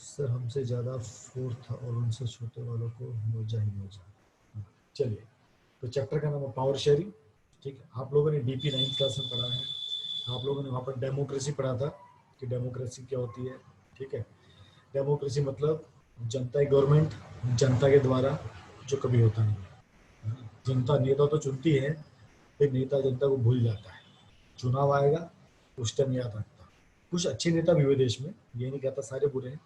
Sir हमसे ज़्यादा fourth और उनसे छोटे वालों को मौजा ही मौजा। चलिए, तो चैप्टर का नाम है पावर शेयरिंग। ठीक है, आप लोगों ने डीपी 9th क्लास में पढ़ा है। आप लोगों ने वहाँ पर डेमोक्रेसी पढ़ा था कि डेमोक्रेसी क्या होती है। ठीक है, डेमोक्रेसी मतलब जनता की गवर्नमेंट, जनता के द्वारा, जो कभी होता नहीं है। जनता नेता तो चुनती है, फिर नेता जनता को भूल जाता है। चुनाव आएगा उस टाइम याद रखता। कुछ अच्छे नेता भी हुए देश में, ये नहीं कहता सारे बुरे हैं,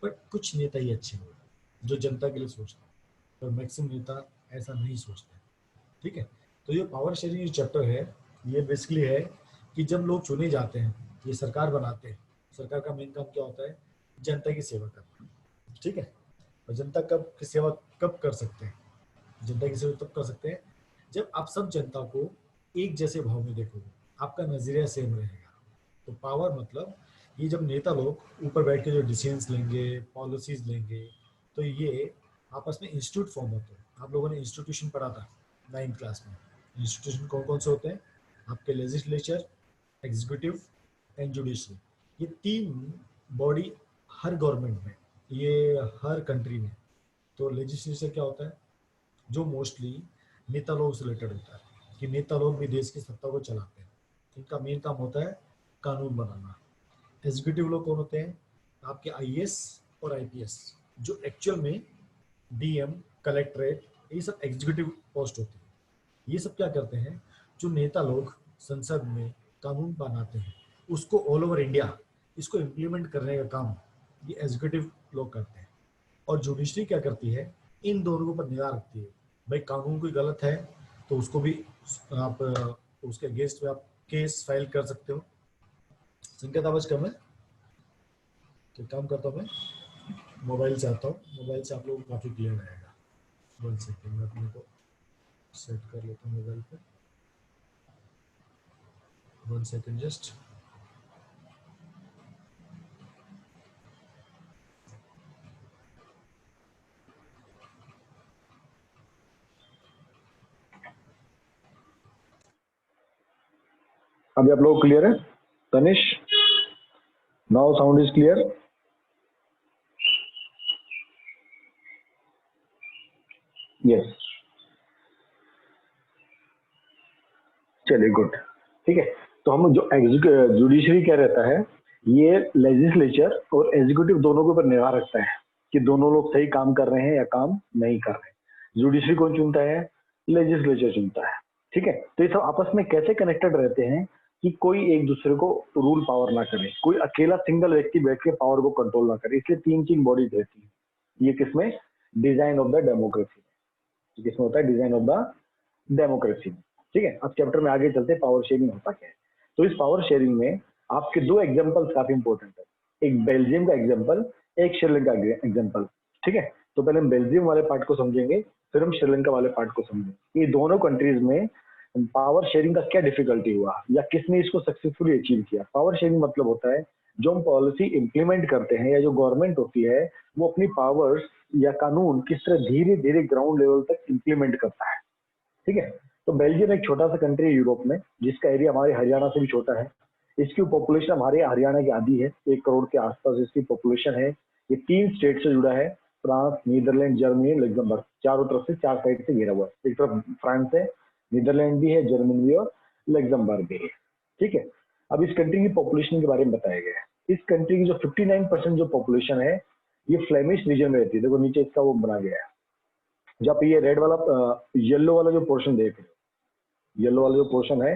बट कुछ नेता ही अच्छे हुए जो जनता के लिए सोचते हैं, और मैक्सिमम नेता ऐसा नहीं सोचते। ठीक है, तो ये पावर शेयरिंग जो चैप्टर है, ये बेसिकली है कि जब लोग चुने जाते हैं, ये सरकार बनाते हैं, सरकार का मेन काम क्या होता है? जनता की सेवा करना। ठीक है, और जनता कब की सेवा कब कर सकते हैं? जनता की सेवा तब कर सकते हैं जब आप सब जनता को एक जैसे भाव में देखोगे, आपका नजरिया सेम रहेगा। तो पावर मतलब ये जब नेता लोग ऊपर बैठ के जो डिसीजंस लेंगे, पॉलिसीज लेंगे, तो ये आपस में इंस्टीट्यूट फॉर्म होते हैं। आप लोगों ने इंस्टीट्यूशन पढ़ा था 9th क्लास में। इंस्टीट्यूशन कौन कौन से होते हैं? आपके लेजिस्लेचर, एग्जीक्यूटिव एंड जुडिशरी। ये तीन बॉडी हर गवर्नमेंट में, ये हर कंट्री में। तो लेजिस्लेचर क्या होता है? जो मोस्टली नेता लोग से रिलेटेड होता है, कि नेता लोग भी देश की सत्ता को चलाते हैं। इनका मेन काम होता है कानून बनाना। एग्जीक्यूटिव लोग कौन होते हैं? आपके आईएएस और आईपीएस, जो एक्चुअल में डीएम, कलेक्ट्रेट, ये सब एग्जीक्यूटिव पोस्ट होती है। ये सब क्या करते हैं? जो नेता लोग संसद में कानून बनाते हैं, उसको ऑल ओवर इंडिया इसको इम्प्लीमेंट करने का काम ये एग्जीक्यूटिव लोग करते हैं। और जुडिशरी क्या करती है? इन दोनों के ऊपर निगाह रखती है। भाई कानून कोई गलत है तो उसको भी आप उसके अगेंस्ट में आप केस फाइल कर सकते हो। संकेत आवाज कम है, तो काम करता हूँ मैं मोबाइल से आता हूँ। मोबाइल से आप लोगों को काफ़ी क्लियर रहेगा। 1 सेकेंड मैं अपने को सेट कर लेता हूँ मोबाइल पे। 1 सेकेंड जस्ट। अभी आप लोग क्लियर है? Tanish, now sound is clear? Yes, चलिए गुड। ठीक है, तो हम जो जुडिशरी क्या रहता है, ये लेजिस्लेचर और एग्जीक्यूटिव दोनों के ऊपर निगाह रखता है कि दोनों लोग सही काम कर रहे हैं या काम नहीं कर रहे हैं। जुडिशरी कौन चुनता है? लेजिस्लेचर चुनता है। ठीक है, तो ये सब आपस में कैसे कनेक्टेड रहते हैं कि कोई एक दूसरे को रूल पावर ना करे, कोई अकेला सिंगल व्यक्ति बैठ के पावर को कंट्रोल ना करे। इसलिए तीन तीन बॉडीज रहती है। ये किसमें? Design of the democracy. किसमें होता है? Design of the democracy. ठीक है, अब चैप्टर में आगे चलते हैं पावर शेयरिंग होता क्या है। तो इस पावर शेयरिंग में आपके दो एग्जांपल्स काफी इंपॉर्टेंट है, एक बेल्जियम का एग्जांपल, एक श्रीलंका का एग्जांपल। ठीक है, तो पहले हम बेल्जियम वाले पार्ट को समझेंगे, फिर हम श्रीलंका वाले पार्ट को समझेंगे। ये दोनों कंट्रीज में पावर शेयरिंग का क्या डिफिकल्टी हुआ या किसने इसको सक्सेसफुली अचीव किया। पावर शेयरिंग मतलब होता है जो हम पॉलिसी इंप्लीमेंट करते हैं या जो गवर्नमेंट होती है वो अपनी पावर्स या कानून किस तरह धीरे धीरे ग्राउंड लेवल तक इंप्लीमेंट करता है। ठीक है, तो बेल्जियम एक छोटा सा कंट्री है यूरोप में, जिसका एरिया हमारे हरियाणा से भी छोटा है। इसकी पॉपुलेशन हमारे हरियाणा की आधी है, 1 करोड़ के आसपास इसकी पॉपुलेशन है। ये 3 स्टेट से जुड़ा है, फ्रांस, नीदरलैंड, जर्मनी, लग्जमबर्ग। चारों तरफ से 4 साइड से घिरा हुआ है। एक तरफ फ्रांस है, नीदरलैंड भी है, जर्मनी भी और लग्जमबर्ग भी है। ठीक है, अब इस कंट्री की पॉपुलेशन के बारे में बताया गया है। इस कंट्री की जो 59% जो पॉपुलेशन है ये फ्लेमिश रीजन में रहती है। देखो नीचे इसका वो बना गया है, जब ये रेड वाला येलो वाला जो पोर्शन देख रहे हो, येलो वाला जो पोर्शन है,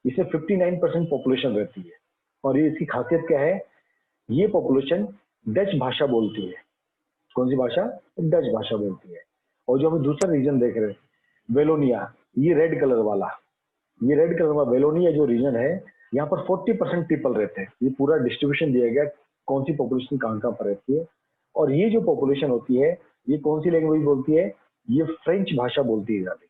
इसमें 59% पॉपुलेशन रहती है। और ये इसकी खासियत क्या है? ये पॉपुलेशन डच भाषा बोलती है। कौन सी भाषा? डच भाषा बोलती है। और जो हम दूसरा रीजन देख रहे हैं, वेलोनिया, ये रेड कलर वाला, ये रेड कलर वाला वेलोनिया जो रीजन है, यहाँ पर 40% पीपल रहते हैं। ये पूरा डिस्ट्रीब्यूशन दिया गया कौन सी पॉपुलेशन कहाँ कहाँ पर रहती है। और ये जो पॉपुलेशन होती है ये कौन सी लैंग्वेज बोलती है? ये फ्रेंच भाषा बोलती है ज्यादा।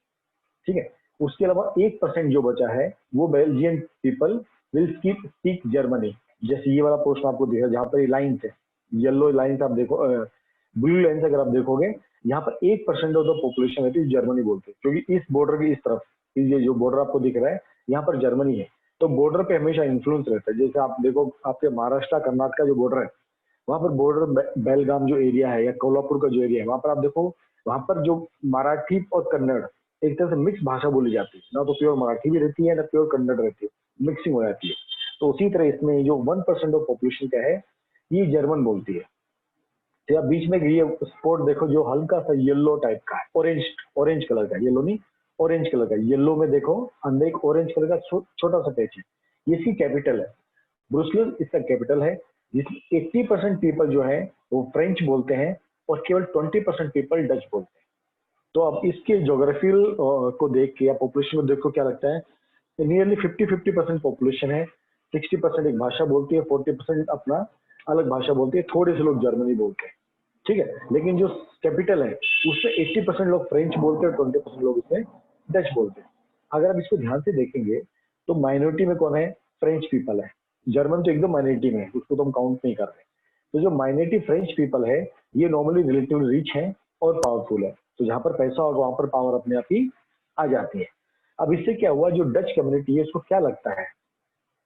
ठीक है, उसके अलावा 1% जो बचा है वो Belgian people will speak Germany. जैसे ये वाला पोर्शन आपको दिख रहा है जहाँ पर ये लाइन है, येलो लाइन आप देखो, ब्लू लाइन अगर आप देखोगे, यहाँ पर 1% ऑफ द पॉपुलेशन रहती है जर्मनी बोलते हैं, क्योंकि इस बॉर्डर की इस तरफ ये जो बॉर्डर आपको दिख रहा है यहाँ पर जर्मनी है। तो बॉर्डर पे हमेशा इन्फ्लुएंस रहता है। जैसे आप देखो आपके महाराष्ट्र कर्नाटक जो बॉर्डर है वहां पर बॉर्डर बेलगाम जो एरिया है या कोल्हापुर का जो एरिया है, वहां पर आप देखो, वहां पर जो मराठी और कन्नड़ एक तरह से मिक्स भाषा बोली जाती है ना, तो प्योर मराठी भी रहती है ना प्योर कन्नड़ रहती है, मिक्सिंग हो जाती है। तो उसी तरह इसमें जो 1% ऑफ पॉपुलेशन क्या है, ये जर्मन बोलती है। तो आप बीच में ये स्पॉट देखो जो हल्का सा येलो टाइप का है, ऑरेंज ऑरेंज कलर का, येलो नहीं ऑरेंज कलर का, येलो में देखो अंदर एक ऑरेंज कलर का छोटा सा पैच है, ये इसकी कैपिटल है, ब्रुसेल्स इसका कैपिटल है, जिसमें 80% पीपल जो है वो फ्रेंच बोलते हैं और केवल 20% पीपल डच बोलते हैं। तो अब इसके जोग्राफिकल को देख के या पॉपुलेशन को देख को क्या लगता है, नियरली 50-50% पॉपुलेशन है, 60% एक भाषा बोलती है, 40% अपना अलग भाषा बोलती है, थोड़े से लोग जर्मनी बोलते हैं, ठीक है। लेकिन जो कैपिटल है उसमें 80% लोग फ्रेंच बोलते हैं और 20% लोग इसमें डच बोलते हैं। अगर आप इसको ध्यान से देखेंगे तो माइनॉरिटी में कौन है, फ्रेंच पीपल है, जर्मन तो एकदम माइनॉरिटी में है, उसको तो हम काउंट नहीं कर रहे। तो जो माइनॉरिटी फ्रेंच पीपल है ये नॉर्मली रिलेटिवली रिच है और पावरफुल है, तो जहां पर पैसा होगा वहां पर पावर अपने आप ही आ जाती है। अब इससे क्या हुआ, जो डच कम्युनिटी है उसको क्या लगता है,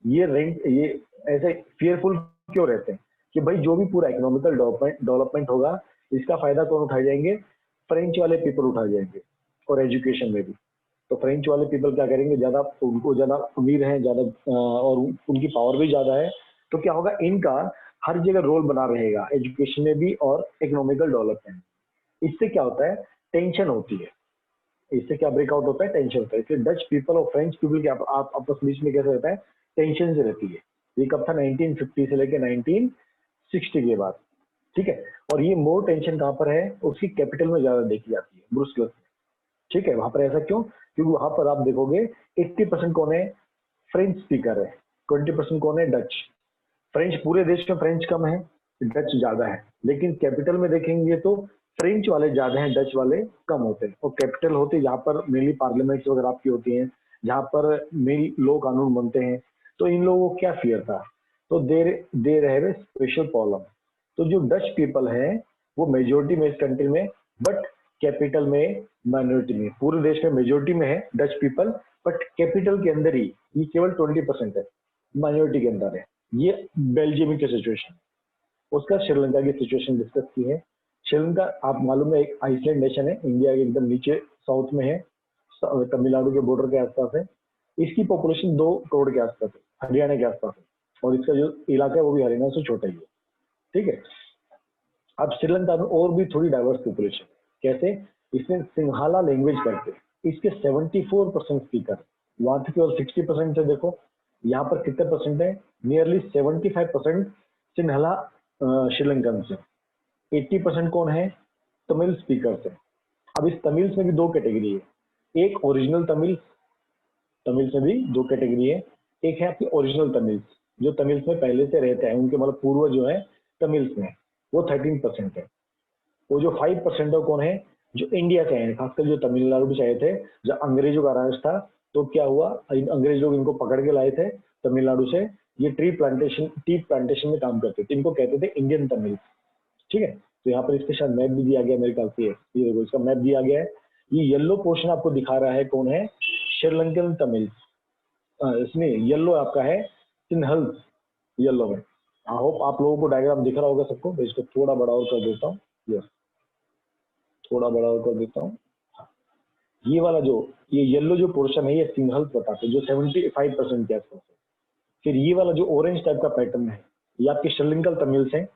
ये ऐसे फियरफुल क्यों रहते हैं कि भाई जो भी पूरा इकोनॉमिकल डेवलपमेंट होगा इसका फायदा कौन उठाए जाएंगे, फ्रेंच वाले पीपल उठाए जाएंगे, और एजुकेशन में भी। तो फ्रेंच वाले पीपल क्या करेंगे, ज्यादा उनको ज्यादा अमीर हैं, ज्यादा और उनकी पावर भी ज्यादा है, तो क्या होगा, इनका हर जगह रोल बना रहेगा एजुकेशन में भी और इकोनॉमिकल डेवलपमेंट। इससे क्या होता है, टेंशन होती है, इससे क्या ब्रेकआउट होता है, टेंशन होता है। इसलिए डच पीपल और फ्रेंच पीपल के आप आपस बीच में कैसे रहता है, टेंशन से रहती है। ये कब था, 1950 से लेकर 1960 के बाद, ठीक है। और ये मोर टेंशन कहाँ पर है, उसकी कैपिटल में ज्यादा देखी जाती है, ब्रुसेल्स में, ठीक है। वहां पर ऐसा क्यों, क्योंकि वहां पर आप देखोगे 80% कौन है, फ्रेंच स्पीकर है, 20% कौन है, डच। फ्रेंच पूरे देश में फ्रेंच कम है, डच ज्यादा है, लेकिन कैपिटल में देखेंगे तो फ्रेंच वाले ज्यादा हैं, डच वाले कम होते हैं। और कैपिटल होते जहाँ पर मेनली पार्लियामेंट वगैरह आपकी होती हैं, जहाँ पर मेन लो कानून बनते हैं, तो इन लोगों को क्या फियर था, तो दे रहे स्पेशल प्रॉब्लम। तो जो डच पीपल है वो मेजोरिटी में इस कंट्री में, बट कैपिटल में माइनॉरिटी में। पूरे देश में मेजोरिटी में है डच पीपल, बट कैपिटल के अंदर ही ये केवल 20% है, माइनॉरिटी के अंदर है। ये बेल्जियम की सिचुएशन। उसका श्रीलंका की सिचुएशन डिस्कस की है। श्रीलंका आप मालूम है एक आइसलैंड नेशन है, इंडिया के एकदम नीचे साउथ में है, तमिलनाडु के बॉर्डर के आसपास है। इसकी पॉपुलेशन 2 करोड़ के आसपास है, हरियाणा के आसपास है, और इसका जो इलाका है वो भी हरियाणा से छोटा ही है, ठीक है। अब श्रीलंका में और भी थोड़ी डाइवर्स पॉपुलेशन, कैसे, इसमें सिंहाला लैंग्वेज करते हैं, इसके 74% स्पीकर, वहां से केवल 60% है। देखो यहाँ पर कितने परसेंट है, नियरली 75% सिंहला श्रीलंकन से, 80% कौन है, तमिल स्पीकर से। अब इस तमिल्स में भी 2 कैटेगरी है, एक ओरिजिनल तमिल, तमिल्स में भी 2 कैटेगरी है। एक है आपकी ओरिजिनल तमिल्स, जो तमिल्स में पहले से रहते हैं, उनके मतलब पूर्वज जो है तमिल्स में, वो 13% है। वो जो 5% है कौन है, जो इंडिया से आए, खासकर जो तमिलनाडु से आए थे, जब अंग्रेजों का राज था, तो क्या हुआ, अंग्रेज लोग इनको पकड़ के लाए थे तमिलनाडु से। ये टी प्लांटेशन में काम करते थे, इनको कहते थे इंडियन तमिल, ठीक है। तो यहाँ पर इसके साथ मैप भी दिया गया मेरे ख्याल से, ये देखो इसका मैप दिया गया है। ये येलो पोर्शन आपको दिखा रहा है कौन है, श्रीलंकन तमिल। इसमें येलो आपका है सिन्हल, येलो में। आई होप आप लोगों को डायग्राम दिख रहा होगा सबको, मैं इसको थोड़ा बड़ा और कर देता हूँ, यस थोड़ा बड़ा और कर देता हूँ। ये वाला जो ये येलो जो पोर्शन है ये सिंहल बताते हैं, जो 75% के आसपास है। फिर ये वाला जो ऑरेंज टाइप का पैटर्न है ये आपके श्रीलंकन तमिल्स है,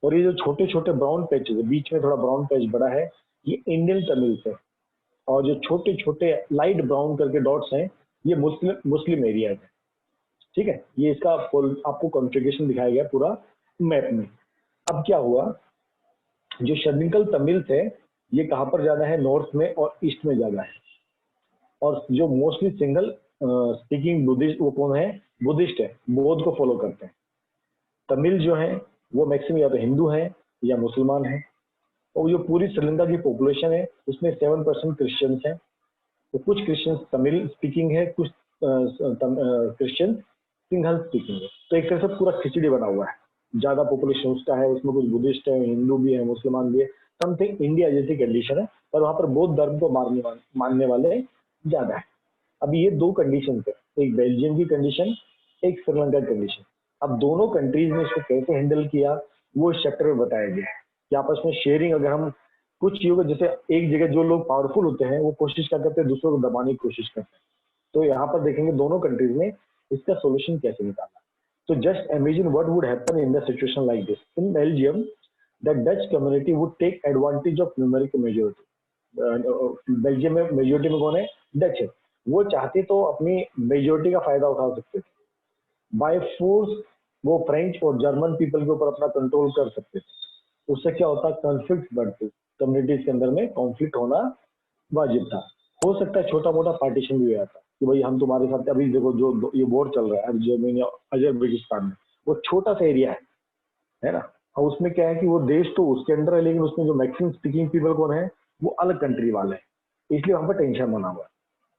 और ये जो छोटे छोटे ब्राउन पैचेस है, बीच में थोड़ा ब्राउन पैच बड़ा है, ये इंडियन तमिल्स है। और जो छोटे छोटे लाइट ब्राउन करके डॉट्स हैं ये मुस्लिम एरिया है, ठीक है। ये इसका आपको कॉन्फ़िगरेशन दिखाया गया पूरा मैप में। अब क्या हुआ, जो श्रीलंकन तमिल्स है ये कहाँ पर ज्यादा है, नॉर्थ में और ईस्ट में ज्यादा है। और जो मोस्टली सिंगल स्पीकिंग बुद्धिस्ट, वो कौन है, बुद्धिस्ट है, बौद्ध को फॉलो करते हैं। तमिल जो है वो मैक्सिमम या तो हिंदू है या मुसलमान है। और जो पूरी श्रीलंका की पॉपुलेशन है उसमें 7% क्रिश्चियंस हैं। तो कुछ क्रिश्चियंस तमिल स्पीकिंग है, कुछ क्रिश्चियन सिंहल स्पीकिंग है। तो एक तरह से पूरा खिचड़ी बना हुआ है, ज्यादा पॉपुलेशन उसका है, उसमें कुछ बुद्धिस्ट है, हिंदू भी है, मुसलमान भी है, समथिंग इंडिया जैसी कंडीशन है। पर वहां पर बौद्ध धर्म को मानने वाले ज्यादा है। अब ये 2 कंडीशन है, एक बेल्जियम की कंडीशन, एक श्रीलंका कंडीशन। अब दोनों कंट्रीज ने इसको कैसे हैंडल किया, वो इस चैप्टर में बताया गया है कि आपस में शेयरिंग, अगर हम कुछ चीजों को, जैसे एक जगह जो लोग पावरफुल होते हैं वो कोशिश क्या करते हैं, दूसरों को दबाने की कोशिश करते हैं। तो यहाँ पर देखेंगे दोनों कंट्रीज में इसका सोल्यूशन कैसे निकाला। तो just imagine what would happen in the situation like this in Belgium, the Dutch community would take advantage of numeric majority. Belgium में मेजोरिटी में कौन है, डच है। वो चाहते तो अपनी मेजोरिटी का फायदा उठा सकते थे, बाय फोर्स वो फ्रेंच और जर्मन पीपल के ऊपर अपना कंट्रोल कर सकते थे। उससे क्या होता, कॉन्फ्लिक्ट बढ़ते, कम्युनिटीज के अंदर में कॉन्फ्लिक्ट होना वाजिब था। हो सकता है छोटा मोटा पार्टीशन भी हो जाता कि भाई हम तुम्हारे साथ, अभी देखो जो ये वॉर चल रहा है जर्मनी अजरबैजान में, वो छोटा सा एरिया है ना। और उसमें क्या है कि वो देश तो उसके अंडर है, लेकिन उसमें जो मैक्सिमम स्पीकिंग पीपल कौन है, वो अलग कंट्री वाले हैं, इसलिए वहां पर टेंशन बना हुआ है।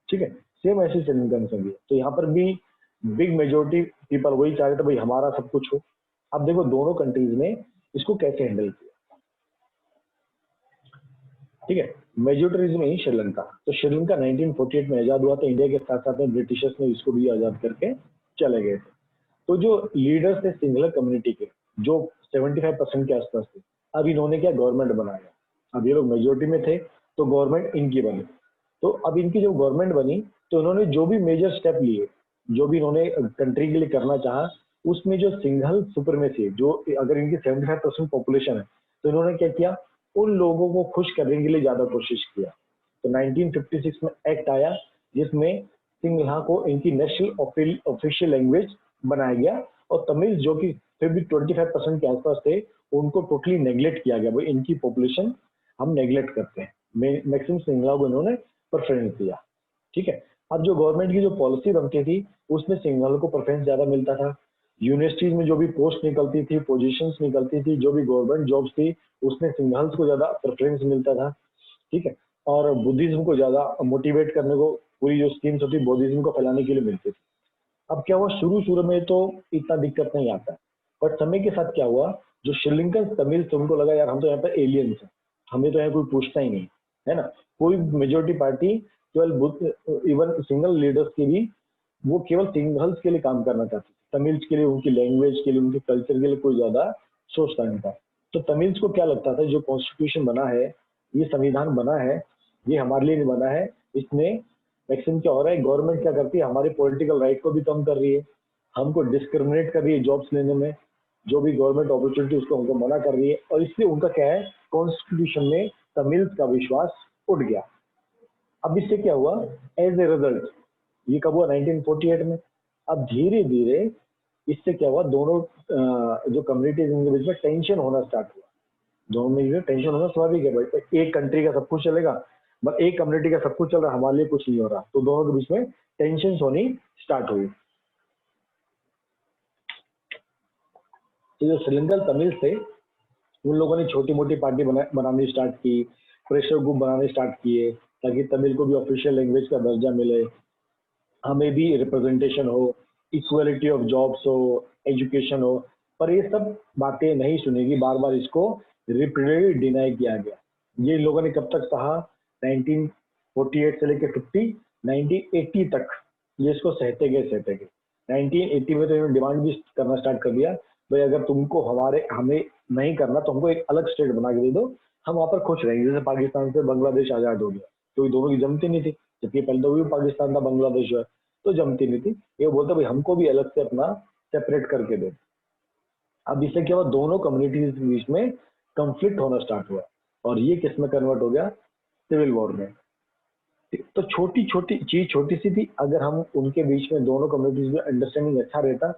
ठीक है, सेम ऐसी कंसर्न है। तो यहाँ पर भी बिग मेजोरिटी पीपल वही चाह रहे थे भाई हमारा सब कुछ हो। अब देखो दोनों कंट्रीज ने इसको कैसे हैंडल किया। ठीक है, मेजोरिटीज में श्रीलंका, तो श्रीलंका 1948 में आजाद हुआ था, इंडिया के साथ साथ में ब्रिटिशर्स ने इसको भी आजाद करके चले गए थे। तो जो लीडर्स थे सिंगलर कम्युनिटी के, जो 75% के आसपास थे, अब इन्होंने क्या गवर्नमेंट बनाया। अब ये लोग मेजोरिटी में थे तो गवर्नमेंट इनकी बनी। तो अब इनकी जब गवर्नमेंट बनी तो इन्होंने जो भी मेजर स्टेप लिए, जो भी इन्होंने कंट्री के लिए करना चाहा, उसमें जो सिंगल सुपरमेसी, जो अगर इनकी 75% पॉपुलेशन है, तो इन्होंने क्या किया, उन लोगों को खुश करने के लिए ज्यादा कोशिश किया। तो 1956 में एक्ट आया जिसमें सिंगला को इनकी नेशनल ऑफिशियल लैंग्वेज बनाया गया, और तमिल जो कि फिर भी 25% के आसपास थे, उनको टोटली नेग्लेक्ट किया गया। भाई इनकी पॉपुलेशन हम नेग्लेक्ट करते हैं, मैक्सिमम सिंगला को इन्होंने प्रेफरेंस दिया। ठीक है, अब जो गवर्नमेंट की जो पॉलिसी बनती थी उसमें सिंगल को प्रेफरेंस ज्यादा मिलता था। यूनिवर्सिटीज में जो भी पोस्ट निकलती थी, पोजीशंस निकलती थी, जो भी गवर्नमेंट जॉब्स थी, उसमें सिंगल्स को ज्यादा प्रेफरेंस मिलता था। ठीक है, और बुद्धिज्म को ज्यादा मोटिवेट करने को, पूरी जो स्कीम्स होती बुद्धिज्म को फैलाने के लिए मिलती थी। अब क्या हुआ, शुरू शुरू में तो इतना दिक्कत नहीं आता, पर समय के साथ क्या हुआ, जो श्रीलंकन तमिल थे उनको लगा यार हम तो यहाँ पर एलियंस हैं, हमें तो यहाँ कोई पूछता ही नहीं है ना। कोई मेजोरिटी पार्टी केवल इवन सिंगल लीडर्स के भी, वो केवल सिंगल्स के लिए काम करना चाहते थे, तमिल्स के लिए, उनकी लैंग्वेज के लिए, उनके कल्चर के लिए कोई ज्यादा सोचता नहीं था। तो तमिल्स को क्या लगता था, जो कॉन्स्टिट्यूशन बना है, ये संविधान बना है, ये हमारे लिए नहीं बना है। इसमें मैक्सिमम क्या हो रहा है, गवर्नमेंट क्या करती है, हमारे पॉलिटिकल राइट को भी कम कर रही है, हमको डिस्क्रिमिनेट कर रही है जॉब्स लेने में, जो भी गवर्नमेंट अपॉर्चुनिटी उसको हमको मना कर रही है। और इसलिए उनका क्या है, कॉन्स्टिट्यूशन में तमिल्स का विश्वास उठ गया। अब इससे क्या हुआ, एज ए रिजल्ट, ये कब हुआ, 1948 में। अब धीरे धीरे इससे क्या हुआ, दोनों जो कम्युनिटीज के बीच में टेंशन होना स्टार्ट हुआ। दोनों में टेंशन होना स्वाभाविक है भाई, एक कंट्री का सब कुछ चलेगा, बट एक कम्युनिटी का सब कुछ चल रहा है, हमारे लिए कुछ नहीं हो रहा, तो दोनों के बीच में टेंशन होनी स्टार्ट हुई। तो जो श्रीलंकन तमिल थे, उन लोगों ने छोटी मोटी पार्टी बनानी स्टार्ट की, प्रेशर ग्रुप बनाने स्टार्ट किए, ताकि तमिल को भी ऑफिशियल लैंग्वेज का दर्जा मिले, हमें भी रिप्रेजेंटेशन हो, इक्वलिटी ऑफ जॉब्स हो, एजुकेशन हो। पर ये सब बातें नहीं सुनेगी, बार बार इसको रिपीटेडली डिनाई किया गया। ये लोगों ने कब तक कहा, 1948 से लेकर 1980 तक ये इसको सहते गए। 1980 में तो इन्होंने डिमांड भी करना स्टार्ट कर दिया, भाई अगर तुमको हमें नहीं करना तो हमको एक अलग स्टेट बना के दे दो, हम वहां पर खुश रहेंगे। जैसे पाकिस्तान से बांग्लादेश आजाद हो गया, तो दोनों की जमती नहीं थी, जबकि पहले तो भी पाकिस्तान था, बांग्लादेश है, तो जमती नहीं थी। ये बोलते भाई हमको भी अलग से अपना सेपरेट करके दे। अब इससे क्या हुआ, दोनों कम्युनिटीज के बीच में कंफ्लिक्ट होना स्टार्ट हुआ, और ये किस में कन्वर्ट हो गया, सिविल वॉर में। तो छोटी छोटी चीज छोटी सी थी, अगर हम उनके बीच में दोनों कम्युनिटीज में अंडरस्टैंडिंग अच्छा रहता,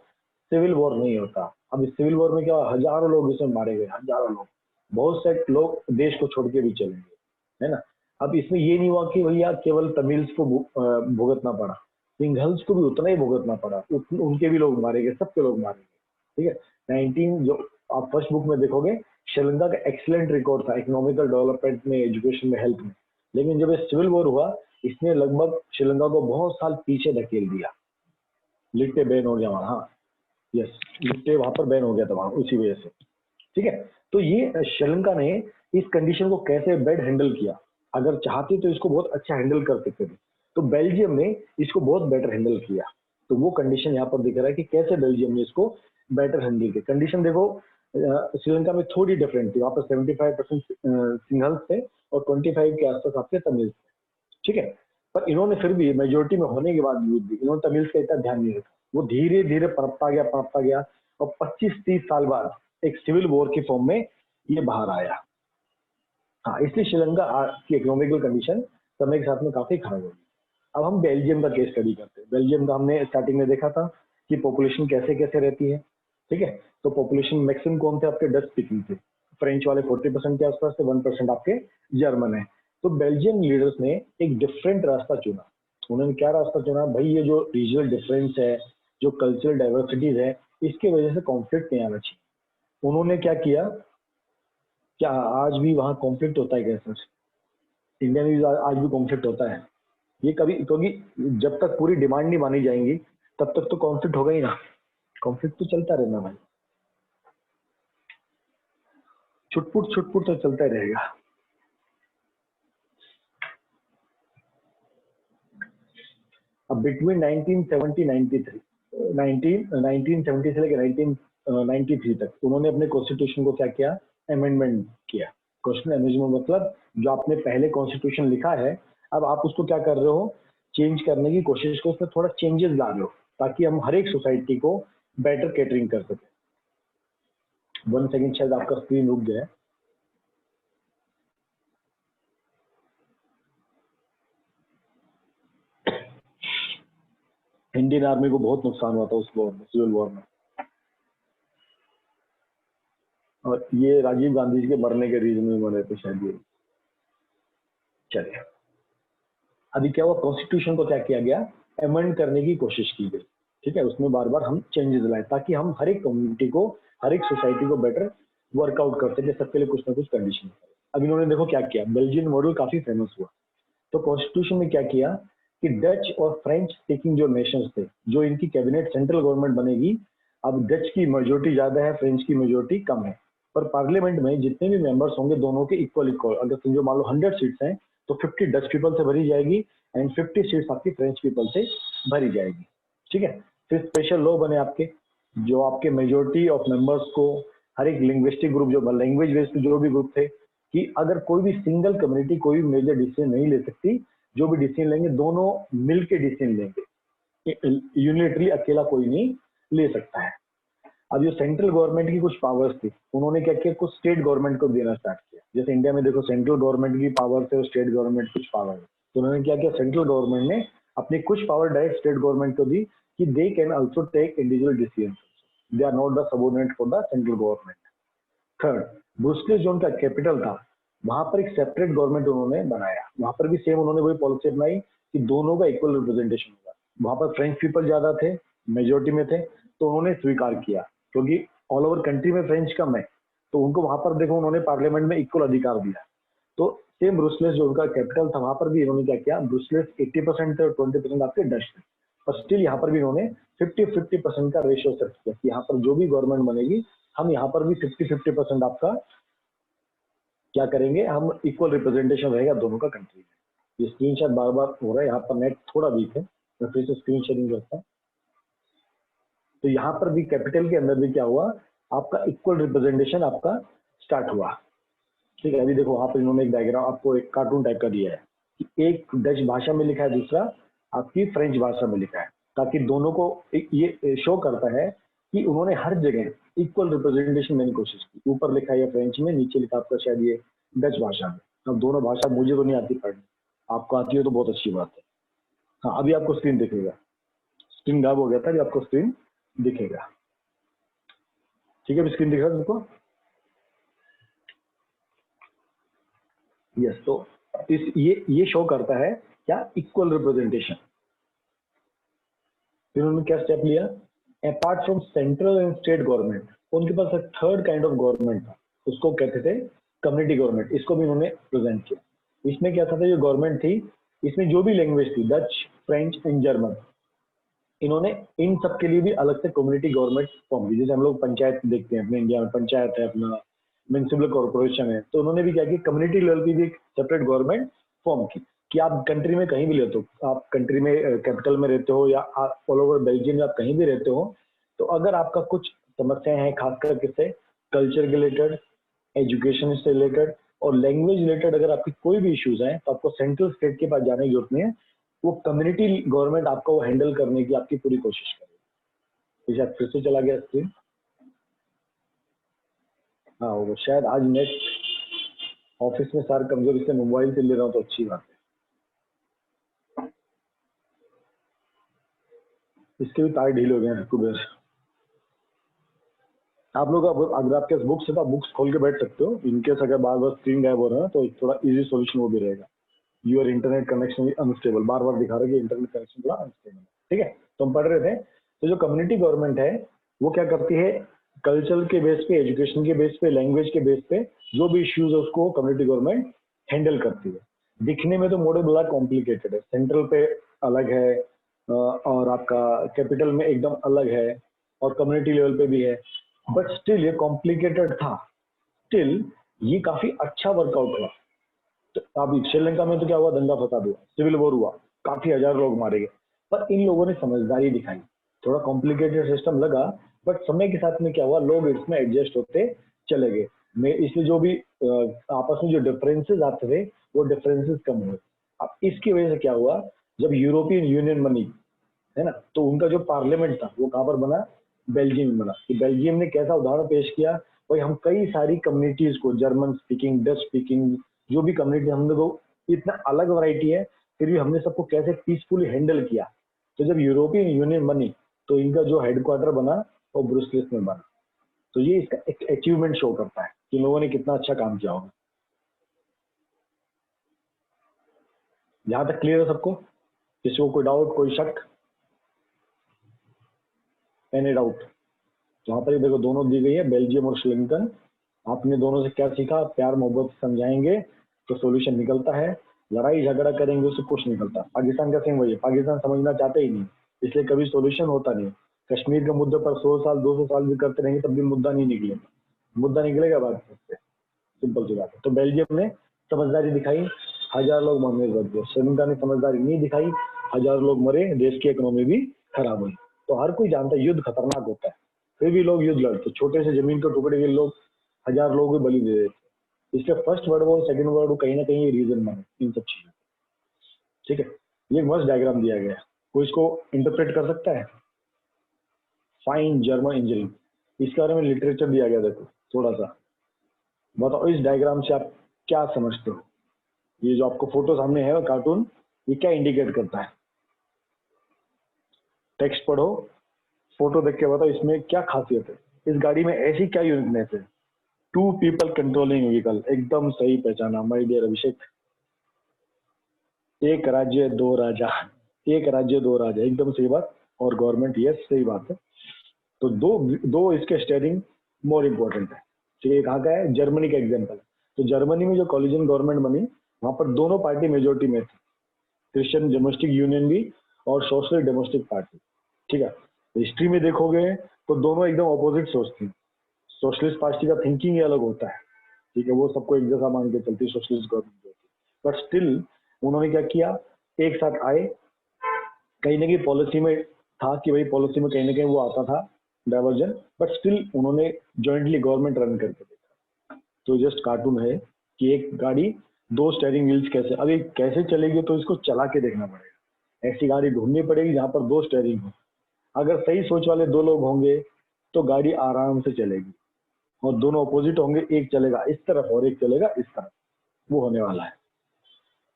सिविल वॉर नहीं होता। अब इस सिविल वॉर में क्या हुआ, हजारों लोग इसमें मारे गए, हजारों लोग, बहुत से लोग देश को छोड़ के भी चले गए, है ना। अब इसमें ये नहीं हुआ कि भैया केवल तमिल्स को भुगतना पड़ा, सिंघल्स को भी उतना ही भुगतना पड़ा, उनके भी लोग मारे गए, सबके लोग मारे गए। ठीक है, 19 जो आप फर्स्ट बुक में देखोगे, श्रीलंका का एक्सीलेंट रिकॉर्ड था इकोनॉमिकल डेवलपमेंट में, एजुकेशन में, हेल्थ में, लेकिन जब ये सिविल वॉर हुआ, इसने लगभग श्रीलंका को बहुत साल पीछे धकेल दिया। लिट्टे बैन हो गया वहां, हाँ यस, लिट्टे वहां पर बैन हो गया था वहां, उसी वजह से। ठीक है, तो ये श्रीलंका ने इस कंडीशन को कैसे बेड हैंडल किया, अगर चाहते तो इसको बहुत अच्छा हैंडल कर सकते थे, तो बेल्जियम ने इसको बहुत बेटर हैंडल किया। तो वो कंडीशन यहाँ पर दिख रहा है कि कैसे बेल्जियम ने इसको बेटर हैंडल किया। कंडीशन देखो, श्रीलंका में थोड़ी डिफरेंट थी, वहाँ पर 75% सिंघल्स थे और 25 के आसपास आपके तमिल थे, ठीक है। पर इन्होंने फिर भी मेजोरिटी में होने के बाद भी इन्होंने तमिल का इतना ध्यान नहीं रखा, वो धीरे धीरे पनपता गया और 25-30 साल बाद एक सिविल वॉर की फॉर्म में ये बाहर आया। हाँ, इसलिए श्रीलंका की इकोनॉमिकल कंडीशन समय के साथ में काफी खराब हो गई। अब हम बेल्जियम का केस स्टडी करते हैं। बेल्जियम का हमने स्टार्टिंग में देखा था कि पॉपुलेशन कैसे कैसे रहती है, ठीक है। तो पॉपुलेशन मैक्सिमम कौन थे आपके, डच स्पीकिंग थे, फ्रेंच वाले 40% के आसपास थे, 1% आपके जर्मन है। तो बेल्जियम लीडर्स ने एक डिफरेंट रास्ता चुना। उन्होंने क्या रास्ता चुना भाई, ये जो रीजनल डिफरेंस है, जो कल्चरल डाइवर्सिटीज है, इसकी वजह से कॉन्फ्लिक्ट नहीं आना चाहिए। उन्होंने क्या किया, क्या आज भी वहाँ कॉन्फ्लिक्ट होता है क्या सर? इंडिया में भी आज भी कॉन्फ्लिक्ट होता है ये कभी, क्योंकि जब तक पूरी डिमांड नहीं मानी जाएंगी तब तक तो कॉन्फ्लिक्ट होगा ही ना। कॉन्फ्लिक्ट तो चलता रहना भाई, छुटपुट तो चलता ही रहेगा। अब बिटवीन 1970 से लेकर 1993 तक उन्होंने अपने कॉन्स्टिट्यूशन को क्या किया, अमेंडमेंट किया। कॉन्स्टिट्यूशन अमेंडमेंट मतलब जो आपने पहले कॉन्स्टिट्यूशन लिखा है, अब आप उसको क्या कर रहे हो, चेंज करने की कोशिश को, उसमें थोड़ा चेंजेस ला रहे हो ताकि हम हर एक सोसाइटी को बेटर कैटरिंग कर सके। 1 सेकंड, शायद आपका स्क्रीन रुक गया है। इंडियन आर्मी को बहुत नुकसान हुआ था उस वॉर में, सिविल वॉर में, और ये राजीव गांधी जी के मरने के रीजन में मरे थे शायद ये। चलिए, अभी क्या हुआ, कॉन्स्टिट्यूशन को क्या किया गया, अमेंड करने की कोशिश की गई, ठीक है। उसमें बार बार हम चेंजेस लाए ताकि हम हर एक कम्युनिटी को, हर एक सोसाइटी को बेटर वर्कआउट कर सके, सबके लिए कुछ ना कुछ कंडीशन। अब इन्होंने देखो क्या किया, बेल्जियन मॉडल काफी फेमस हुआ। तो कॉन्स्टिट्यूशन में क्या किया कि डच और फ्रेंच स्पीकिंग जो नेशंस थे, जो इनकी कैबिनेट सेंट्रल गवर्नमेंट बनेगी, अब डच की मेजोरिटी ज्यादा है, फ्रेंच की मेजोरिटी कम है, पर पार्लियामेंट में जितने भी मेंबर्स होंगे दोनों के इक्वल इक्वल। अगर समझो मान लो 100 सीट्स हैं तो 50 डच पीपल से भरी जाएगी एंड 50 सीट्स आपकी फ्रेंच पीपल से भरी जाएगी, ठीक है। फिर स्पेशल लॉ बने आपके, जो आपके मेजोरिटी ऑफ मेंबर्स को, हर एक लिंग्विस्टिक ग्रुप, जो लैंग्वेज बेस्ड जो भी ग्रुप थे, कि अगर कोई भी सिंगल कम्युनिटी कोई भी मेजर डिसीजन नहीं ले सकती, जो भी डिसीजन लेंगे दोनों मिल के डिसीजन लेंगे, यूनिलेटरली अकेला कोई नहीं ले सकता है। अब ये सेंट्रल गवर्नमेंट की कुछ पावर्स थी, उन्होंने क्या किया, कुछ स्टेट गवर्नमेंट को देना स्टार्ट किया। जैसे इंडिया में देखो सेंट्रल गवर्नमेंट की पावर है और स्टेट गवर्नमेंट कुछ पावर है, तो उन्होंने क्या किया, सेंट्रल गवर्नमेंट ने अपनी कुछ पावर डायरेक्ट स्टेट गवर्नमेंट को दी कि they can also take individual decision, they are not the subordinate for the central government. Third, Brussels जो उनका कैपिटल था, वहां पर एक सेपरेट गवर्नमेंट उन्होंने बनाया। वहां पर भी सेम उन्होंने वही पॉलिसी अपनाई कि दोनों का इक्वल रिप्रेजेंटेशन होगा। वहां पर फ्रेंच पीपल ज्यादा थे, मेजोरिटी में थे, तो उन्होंने स्वीकार किया, क्योंकि ऑल ओवर कंट्री में फ्रेंच कम है, तो उनको वहां पर देखो उन्होंने पार्लियामेंट में इक्वल अधिकार दिया। तो सेम ब्रुसलेस जो उनका कैपिटल था, वहां पर भी इन्होंने क्या किया, ब्रुसलेस 80% थे और 20% आपके डच थे, पर स्टिल यहाँ पर भी इन्होंने 50-50% का रेशियो सेट किया कि यहाँ पर जो भी गवर्नमेंट बनेगी, हम यहाँ पर भी 50-50% आपका क्या करेंगे, हम इक्वल रिप्रेजेंटेशन रहेगा दोनों का कंट्री में। ये स्क्रीनशॉट बार बार हो रहा है, यहाँ पर नेट थोड़ा वीक है, मैं फिर से स्क्रीन शेयरिंग करता हूँ। तो यहाँ पर भी कैपिटल के अंदर भी क्या हुआ, आपका इक्वल रिप्रेजेंटेशन आपका स्टार्ट हुआ, ठीक है। अभी देखो वहां पर इन्होंने एक डायग्राम, आपको एक कार्टून टाइप का दिया है कि एक डच भाषा में लिखा है, दूसरा आपकी फ्रेंच भाषा में लिखा है, ताकि दोनों को ये शो करता है कि उन्होंने हर जगह इक्वल रिप्रेजेंटेशन देने की कोशिश की। ऊपर लिखा है फ्रेंच में, नीचे लिखा आपका शायद ये डच भाषा में। अब दोनों भाषा मुझे तो नहीं आती पढ़नी, आपको आती हो तो बहुत अच्छी बात है। हाँ, अभी आपको स्क्रीन दिखेगा, स्क्रीन गायब हो गया था, अभी आपको स्क्रीन दिखेगा, ठीक है। स्क्रीन दिख रहा है तुमको? यस, तो ये शो करता है क्या, इक्वल रिप्रेजेंटेशन। फिर उन्होंने क्या स्टेप लिया, apart from central and state government, उनके पास एक थर्ड काइंड ऑफ गवर्नमेंट था, उसको कहते थे कम्युनिटी गवर्नमेंट। इसको भी उन्होंने प्रेजेंट किया। इसमें क्या था, जो गवर्नमेंट थी, इसमें जो भी लैंग्वेज थी, डच, फ्रेंच एंड जर्मन, इन्होंने इन सब के लिए भी अलग से कम्युनिटी गवर्नमेंट फॉर्म की। जैसे हम लोग पंचायत देखते हैं अपने इंडिया में, पंचायत है, अपना म्यूनिसिपल कॉर्पोरेशन है, तो उन्होंने भी क्या किया, कम्युनिटी लेवल की भी एक सेपरेट गवर्नमेंट फॉर्म की कि आप कंट्री में कहीं भी रहते हो, आप कंट्री में कैपिटल में रहते हो या ऑल ओवर बेल्जियम में आप कहीं भी रहते हो, तो अगर आपका कुछ समस्याएं हैं खासकर किससे, कल्चर के रिलेटेड, एजुकेशन से रिलेटेड और लैंग्वेज रिलेटेड अगर आपकी कोई भी इश्यूज हैं तो आपको सेंट्रल स्टेट के पास जाने की जरूरत नहीं है। वो कम्युनिटी गवर्नमेंट आपको वो हैंडल करने की आपकी पूरी कोशिश करेगी। शायद फिर से चला गया स्क्रीन। हाँ, वो शायद आज नेट ऑफिस में सारे कमजोर, इससे मोबाइल से ले रहा हूँ तो अच्छी बात है। इसके भी तार ढील हो गए हैं कुछ। आप लोग अगर आपके पास बुक्स है तो आप बुक्स खोल के बैठ सकते हो। इनकेस अगर बार बार स्क्रीन गायब हो रहा है तो थोड़ा इजी सॉल्यूशन वो भी रहेगा। यूर इंटरनेट कनेक्शन अनस्टेबल, बार बार दिखा रहा है कि इंटरनेट कनेक्शन थोड़ा अनस्टेबल है। ठीक है, तो हम पढ़ रहे थे। तो जो कम्युनिटी गवर्नमेंट है वो क्या करती है, कल्चर के बेस पे, एजुकेशन के बेस पे, लैंग्वेज के बेस पे जो भी इश्यूज है उसको कम्युनिटी गवर्नमेंट हैंडल करती है। दिखने में तो मॉडल बड़ा कॉम्प्लिकेटेड है, सेंट्रल पे अलग है और आपका कैपिटल में एकदम अलग है और कम्युनिटी लेवल पे भी है, बट स्टिल ये कॉम्प्लिकेटेड था। स्टिल ये काफी अच्छा वर्कआउट हुआ। तो अभी श्रीलंका में तो क्या हुआ, दंगा फसाद हुआ, सिविल वॉर हुआ, काफी हजार लोग मारे गए, पर इन लोगों ने समझदारी दिखाई। थोड़ा कॉम्प्लिकेटेड सिस्टम लगा, बट समय के साथ में क्या हुआ, लोग इसमें एडजस्ट होते चले गए। मैं इसलिए जो भी आपस में जो डिफरेंसेस आते थे वो डिफरेंसेस कम हुए। अब इसकी वजह से क्या हुआ, जब यूरोपियन यूनियन बनी है ना, तो उनका जो पार्लियामेंट था वो कहाँ पर बना, बेल्जियम में बना। कि बेल्जियम ने कैसा उदाहरण पेश किया, भाई हम कई सारी कम्युनिटीज को, जर्मन स्पीकिंग, डच स्पीकिंग, जो भी कम्युनिटी, हम लोगों को इतना अलग वैरायटी है, फिर भी हमने सबको कैसे पीसफुली हैंडल किया। तो जब यूरोपियन यूनियन बनी तो इनका जो हेडक्वार्टर बना वो ब्रुसेल्स में बना। तो ये इसका एक अचीवमेंट शो करता है कि लोगों ने कितना अच्छा काम किया होगा। यहाँ तक क्लियर है सबको? किसी को कोई डाउट, कोई शक, एनी डाउट? तो यहाँ पर देखो दोनों दी गई है, बेल्जियम और श्रीलंकन। आपने दोनों से क्या सीखा, प्यार मोहब्बत समझाएंगे तो सोल्यूशन निकलता है, लड़ाई झगड़ा करेंगे उससे कुछ निकलता। पाकिस्तान का सेम वही है, पाकिस्तान समझना चाहते ही नहीं, इसलिए कभी सोल्यूशन होता नहीं। कश्मीर के मुद्दे पर 100 साल 200 साल भी करते रहेंगे तब भी मुद्दा नहीं निकलेगा। मुद्दा निकलेगा बात से, सिंपल सी बात है। तो बेल्जियम ने समझदारी दिखाई, 1000 लोग मरने लग गए। श्रीलंका ने समझदारी नहीं दिखाई, 1000 लोग मरे, देश की इकोनॉमी भी खराब हुई। तो हर कोई जानता है युद्ध खतरनाक होता है, फिर भी लोग युद्ध लड़ते। छोटे से जमीन के टुकड़े के लोग 1000 लोग भी बलि दे देते। इसलिए first world war, second world war कहीं ना कहीं रीजन बने इन सब चीजों। ठीक है, ये मस्त डायग्राम दिया गया है, कोई इसको इंटरप्रेट कर सकता है? फाइन जर्मन इंजीनियरिंग, इसके बारे में लिटरेचर दिया गया, देखो थोड़ा सा बताओ इस डायग्राम से आप क्या समझते हो। ये जो आपको फोटो सामने है कार्टून, ये क्या इंडिकेट करता है? टेक्स्ट पढ़ो, फोटो देख के बताओ इसमें क्या खासियत है, इस गाड़ी में ऐसी क्या यूनिकनेस है। 2 पीपल कंट्रोलिंग व्हीकल, एकदम सही पहचाना माय डियर अभिषेक। एक राज्य दो राजा, एक राज्य दो राजा, एकदम सही बात। और गवर्नमेंट, यस सही बात है। तो दो दो इसके स्टेयरिंग मोर इम्पोर्टेंट है। ठीक है, कहाँ का है, जर्मनी का एग्जाम्पल। तो जर्मनी में जो कॉलिजन गवर्नमेंट बनी, वहां पर दोनों पार्टी मेजोरिटी में थी, क्रिश्चियन डेमोस्टिक यूनियन भी और सोशल डेमोस्टिक पार्टी। ठीक है, हिस्ट्री में देखोगे तो दोनों एकदम अपोजिट सोचती हैं। सोशलिस्ट पार्टी का थिंकिंग ही अलग होता है। ठीक है, वो सबको एक जैसा मान के चलती है, सोशलिस्ट गवर्नमेंट होती है। बट स्टिल उन्होंने क्या किया, एक साथ आए, कहीं ना कहीं पॉलिसी में था कि भाई पॉलिसी में कहीं ना कहीं वो आता था डाइवर्जन, बट स्टिल उन्होंने जॉइंटली गवर्नमेंट रन करके देखा। तो जस्ट कार्टून है कि एक गाड़ी, दो स्टेयरिंग व्हील्स कैसे, अभी कैसे चलेगी तो इसको चला के देखना पड़ेगा। ऐसी गाड़ी ढूंढनी पड़ेगी जहां पर दो स्टेयरिंग हो। अगर सही सोच वाले दो लोग होंगे तो गाड़ी आराम से चलेगी, और दोनों अपोजिट होंगे, एक चलेगा इस तरफ और एक चलेगा इस तरफ, वो होने वाला है।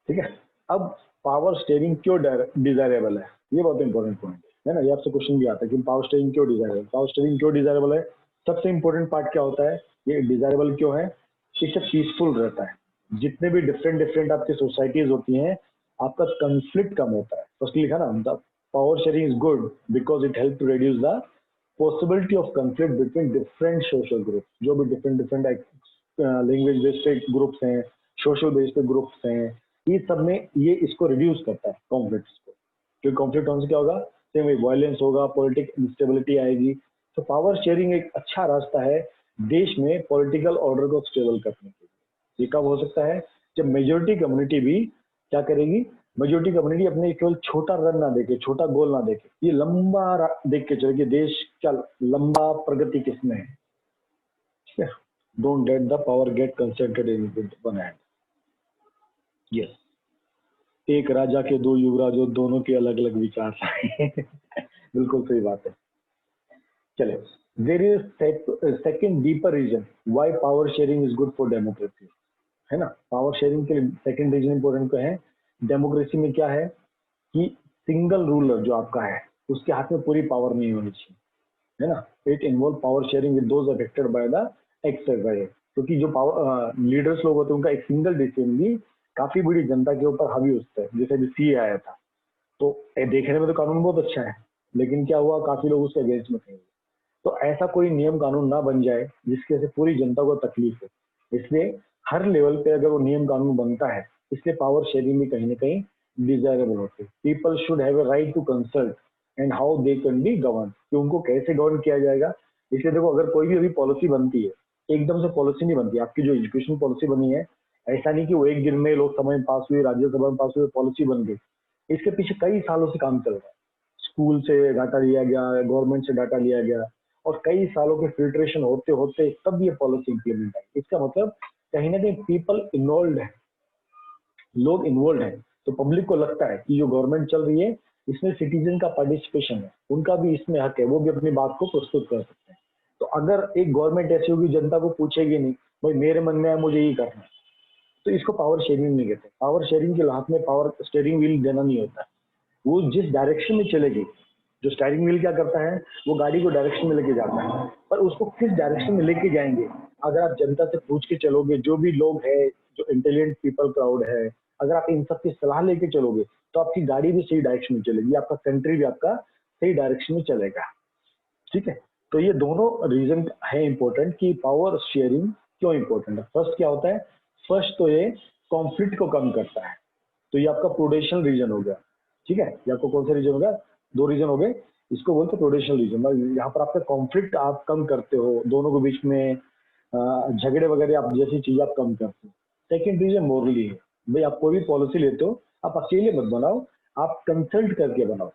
ठीक है, अब पावर स्टेयरिंग क्यों डिजायरेबल है, ये बहुत इंपॉर्टेंट पॉइंट है ना। ये आपसे क्वेश्चन भी आता है कि पावर स्टेयरिंग क्यों डिजायरेबल, पावर स्टेयरिंग क्यों डिजायरेबल है। सबसे इंपॉर्टेंट पार्ट क्या होता है, ये डिजायरेबल क्यों है, इससे पीसफुल रहता है। जितने भी डिफरेंट डिफरेंट आपकी सोसाइटीज होती हैं, आपका कंफ्लिक्ट कम होता है। फर्स्ट लिखा ना, power sharing is good because it help to reduce the possibility of conflict between different social group. जो भी different different language based groups हैं, सोशल बेस्ड ग्रुप्स हैं, ये सब में ये इसको रिड्यूस करता है कॉन्फ्लिक्ट्स को। क्योंकि कॉन्फ्लिक्ट होने से क्या होगा, सेम वायलेंस होगा, पॉलिटिकल इंस्टेबिलिटी आएगी। तो पावर शेयरिंग एक अच्छा रास्ता है देश में पॉलिटिकल ऑर्डर को स्टेबल करने के लिए। ये कब हो सकता है, जब मेजोरिटी कम्युनिटी भी क्या करेगी, मेजोरिटी कम्युनिटी अपने केवल छोटा रन ना देखे, छोटा गोल ना देखे, ये लंबा देख के चले कि देश क्या लंबा प्रगति किसमें है। Yeah. Don't let the power get concentrated in one hand. Yes. एक राजा के दो युवराजों, दोनों के अलग अलग विचार। बिल्कुल सही बात है। चले, there is second deeper reason why power sharing is good for democracy, है ना। पावर शेयरिंग के सेकंड रीजन इंपॉर्टेंट क्या है, डेमोक्रेसी में क्या है कि सिंगल रूलर जो आपका है उसके हाथ में पूरी पावर नहीं होनी चाहिए, है ना। It involve power sharing with those affected by the exercise, क्योंकि जो पावर लीडर्स लोग होते हैं उनका एक सिंगल डिसीजन भी काफी बड़ी जनता के ऊपर हावी होता है। जैसे अभी सी आया था, तो देखने में तो कानून बहुत अच्छा है, लेकिन क्या हुआ, काफी लोग उसके अगेंस्ट में थे। तो ऐसा कोई नियम कानून ना बन जाए जिसके वजह से पूरी जनता को तकलीफ हो, इसलिए हर लेवल पे अगर वो नियम कानून बनता है, इसलिए पावर शेयरिंग भी कहीं ना कहीं डिजायरेबल होती है। People should have a right to consult and how they can be govern, कि उनको कैसे गवर्न किया जाएगा। इसलिए देखो, अगर कोई भी अभी पॉलिसी बनती है, एकदम से पॉलिसी नहीं बनती। आपकी जो एजुकेशन पॉलिसी बनी है, ऐसा नहीं कि वो एक दिन में लोकसभा में पास हुई, राज्यसभा में पास हुई, पॉलिसी बन गई। इसके पीछे कई सालों से काम चल रहा है। स्कूल से डाटा लिया गया, गवर्नमेंट से डाटा लिया गया, और कई सालों के फिल्ट्रेशन होते होते तब ये पॉलिसी इंप्लीमेंट आई। इसका मतलब कहीं ना कहीं पीपल इन्वॉल्व है, लोग इन्वॉल्व हैं। तो पब्लिक को लगता है कि जो गवर्नमेंट चल रही है इसमें सिटीजन का पार्टिसिपेशन है, उनका भी इसमें हक है, वो भी अपनी बात को प्रस्तुत कर सकते हैं। तो अगर एक गवर्नमेंट ऐसी होगी, जनता को पूछेगी नहीं भाई मेरे मन में है मुझे ये करना है, तो इसको पावर शेयरिंग नहीं कहते। पावर शेयरिंग के हाथ में पावर स्टीयरिंग व्हील देना नहीं होता है। वो जिस डायरेक्शन में चलेगी, जो स्टीयरिंग व्हील क्या करता है, वो गाड़ी को डायरेक्शन में लेके जाता है, पर उसको किस डायरेक्शन में लेके जाएंगे, अगर आप जनता से पूछ के चलोगे, जो भी लोग है, जो इंटेलिजेंट पीपल क्राउड है, अगर आप इन सब की सलाह लेके चलोगे, तो आपकी गाड़ी भी सही डायरेक्शन में चलेगी, आपका कंट्री भी आपका सही डायरेक्शन में चलेगा। ठीक है, तो ये दोनों रीजन है इंपॉर्टेंट कि पावर शेयरिंग क्यों इंपॉर्टेंट है। फर्स्ट क्या होता है, फर्स्ट तो ये कॉन्फ्लिक्ट को कम करता है, तो ये आपका प्रोडेंशियल रीजन हो गया। ठीक है, ये आपको कौन सा रीजन हो गया, दो रीजन हो गए, इसको बोलते हैं प्रोडेंशियल रीजन। यहाँ पर आपका कॉन्फ्लिक्ट आप कम करते हो, दोनों के बीच में झगड़े वगैरह आप जैसी चीज आप कम करते हो। सेकेंड रीजन मोरली है, भाई आप कोई भी पॉलिसी लेते हो, आप अकेले मत बनाओ, आप कंसल्ट करके बनाओ।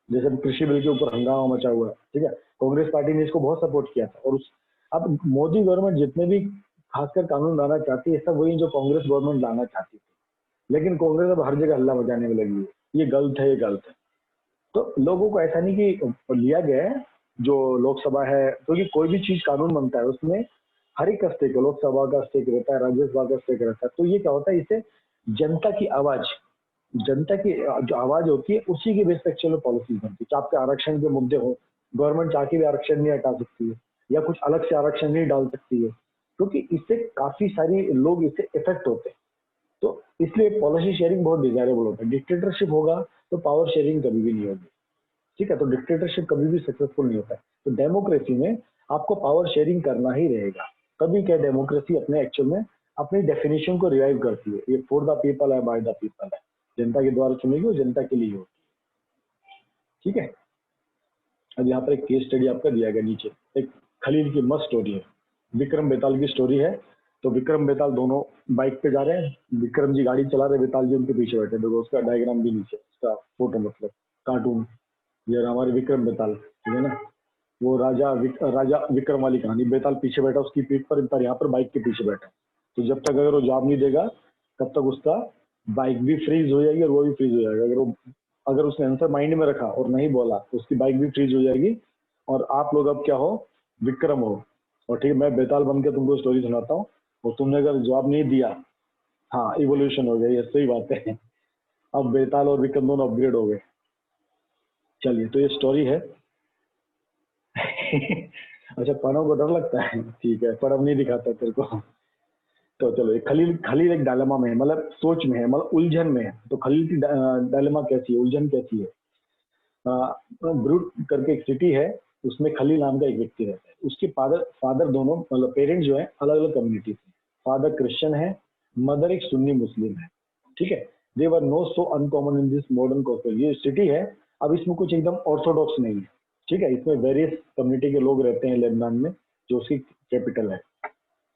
जैसे कृषि बिल के ऊपर हंगामा मचा हुआ है, ठीक है, कांग्रेस पार्टी ने इसको बहुत सपोर्ट किया था, और अब मोदी गवर्नमेंट जितने भी खासकर कानून लाना चाहती है, सब वही जो कांग्रेस गवर्नमेंट लाना चाहती थी, लेकिन कांग्रेस अब हर जगह हल्ला बजाने में लगी है, ये गलत है, ये गलत है। तो लोगों को ऐसा नहीं कि लिया गया है जो लोकसभा है, क्योंकि कोई भी चीज कानून बनता है उसमें हर एक का स्टेक है, लोकसभा का स्टेक रहता है, राज्यसभा का स्टेक रहता है। तो ये क्या होता है, इससे जनता की आवाज, जनता की जो आवाज होती है उसी के बेस पे एक्चुअल पॉलिसी बनती है। चाहे आपके आरक्षण के मुद्दे हो, गवर्नमेंट चाह के भी आरक्षण नहीं हटा सकती है, या कुछ अलग से आरक्षण नहीं डाल सकती है, क्योंकि इससे काफी सारी लोग इससे इफेक्ट होते हैं। तो इसलिए पॉलिसी शेयरिंग बहुत डिजायरेबल होता है। डिक्टेटरशिप होगा तो पावर शेयरिंग कभी भी नहीं होगी। ठीक है, तो डिक्टेटरशिप कभी भी सक्सेसफुल नहीं होता है। तो डेमोक्रेसी में आपको पावर शेयरिंग करना ही रहेगा। तभी क्या डेमोक्रेसी अपने एक्चुअल में अपनी डेफिनेशन को रिवाइव करती है, ये फॉर द पीपल है, बाय द पीपल है, जनता के द्वारा चुनेगी और जनता के लिए होगी। ठीक है, अब यहाँ पर एक केस स्टडी आपका दिया गया नीचे, एक खलील की मस्त स्टोरी है, विक्रम बेताल की स्टोरी है। तो विक्रम बेताल दोनों बाइक पे जा रहे हैं, विक्रम जी गाड़ी चला रहे, बेताल जी उनके पीछे बैठे। देखो उसका डायग्राम भी नीचे, उसका फोटो मतलब कार्टून, ये हमारे विक्रम बेताल, ठीक है ना, वो राजा विक्रम वाली कहानी। बेताल पीछे बैठा, उसकी पीठ पर यहाँ पर बाइक के पीछे बैठा। तो जब तक अगर वो जवाब नहीं देगा तब तक उसका बाइक भी फ्रीज हो जाएगी और वो भी फ्रीज हो जाएगा। अगर उसने आंसर माइंड में रखा और नहीं बोला तो उसकी बाइक भी फ्रीज हो जाएगी। और आप लोग अब क्या हो, विक्रम हो, और ठीक है मैं बेताल बन के तुमको स्टोरी सुनाता हूँ, और तुमने अगर जवाब नहीं दिया, हाँ इवोल्यूशन हो गया, ये सही बात है। अब बेताल और विक्रम दोनों अपग्रेड हो गए। चलिए, तो ये स्टोरी है। अच्छा, पनव को डर लगता है, ठीक है, पर अब नहीं दिखाता तेरे को। तो चलो, एक खलील खलील एक डायलेमा में है, मतलब सोच में है, मतलब उलझन में है। तो खलील की डायलेमा कैसी है, उलझन कैसी है। ब्रूट करके एक सिटी है, उसमें खलील नाम का एक व्यक्ति रहता है। उसके फादर फादर दोनों मतलब पेरेंट्स जो है अलग अलग कम्युनिटी से, फादर क्रिश्चियन है, मदर एक सुन्नी मुस्लिम है। ठीक है, they were no so uncommon in this modern gospel. ये सिटी है, अब इसमें कुछ एकदम ऑर्थोडॉक्स नहीं है। ठीक है, इसमें वेरियस कम्युनिटी के लोग रहते हैं लेबनान में, जो उसकी कैपिटल है।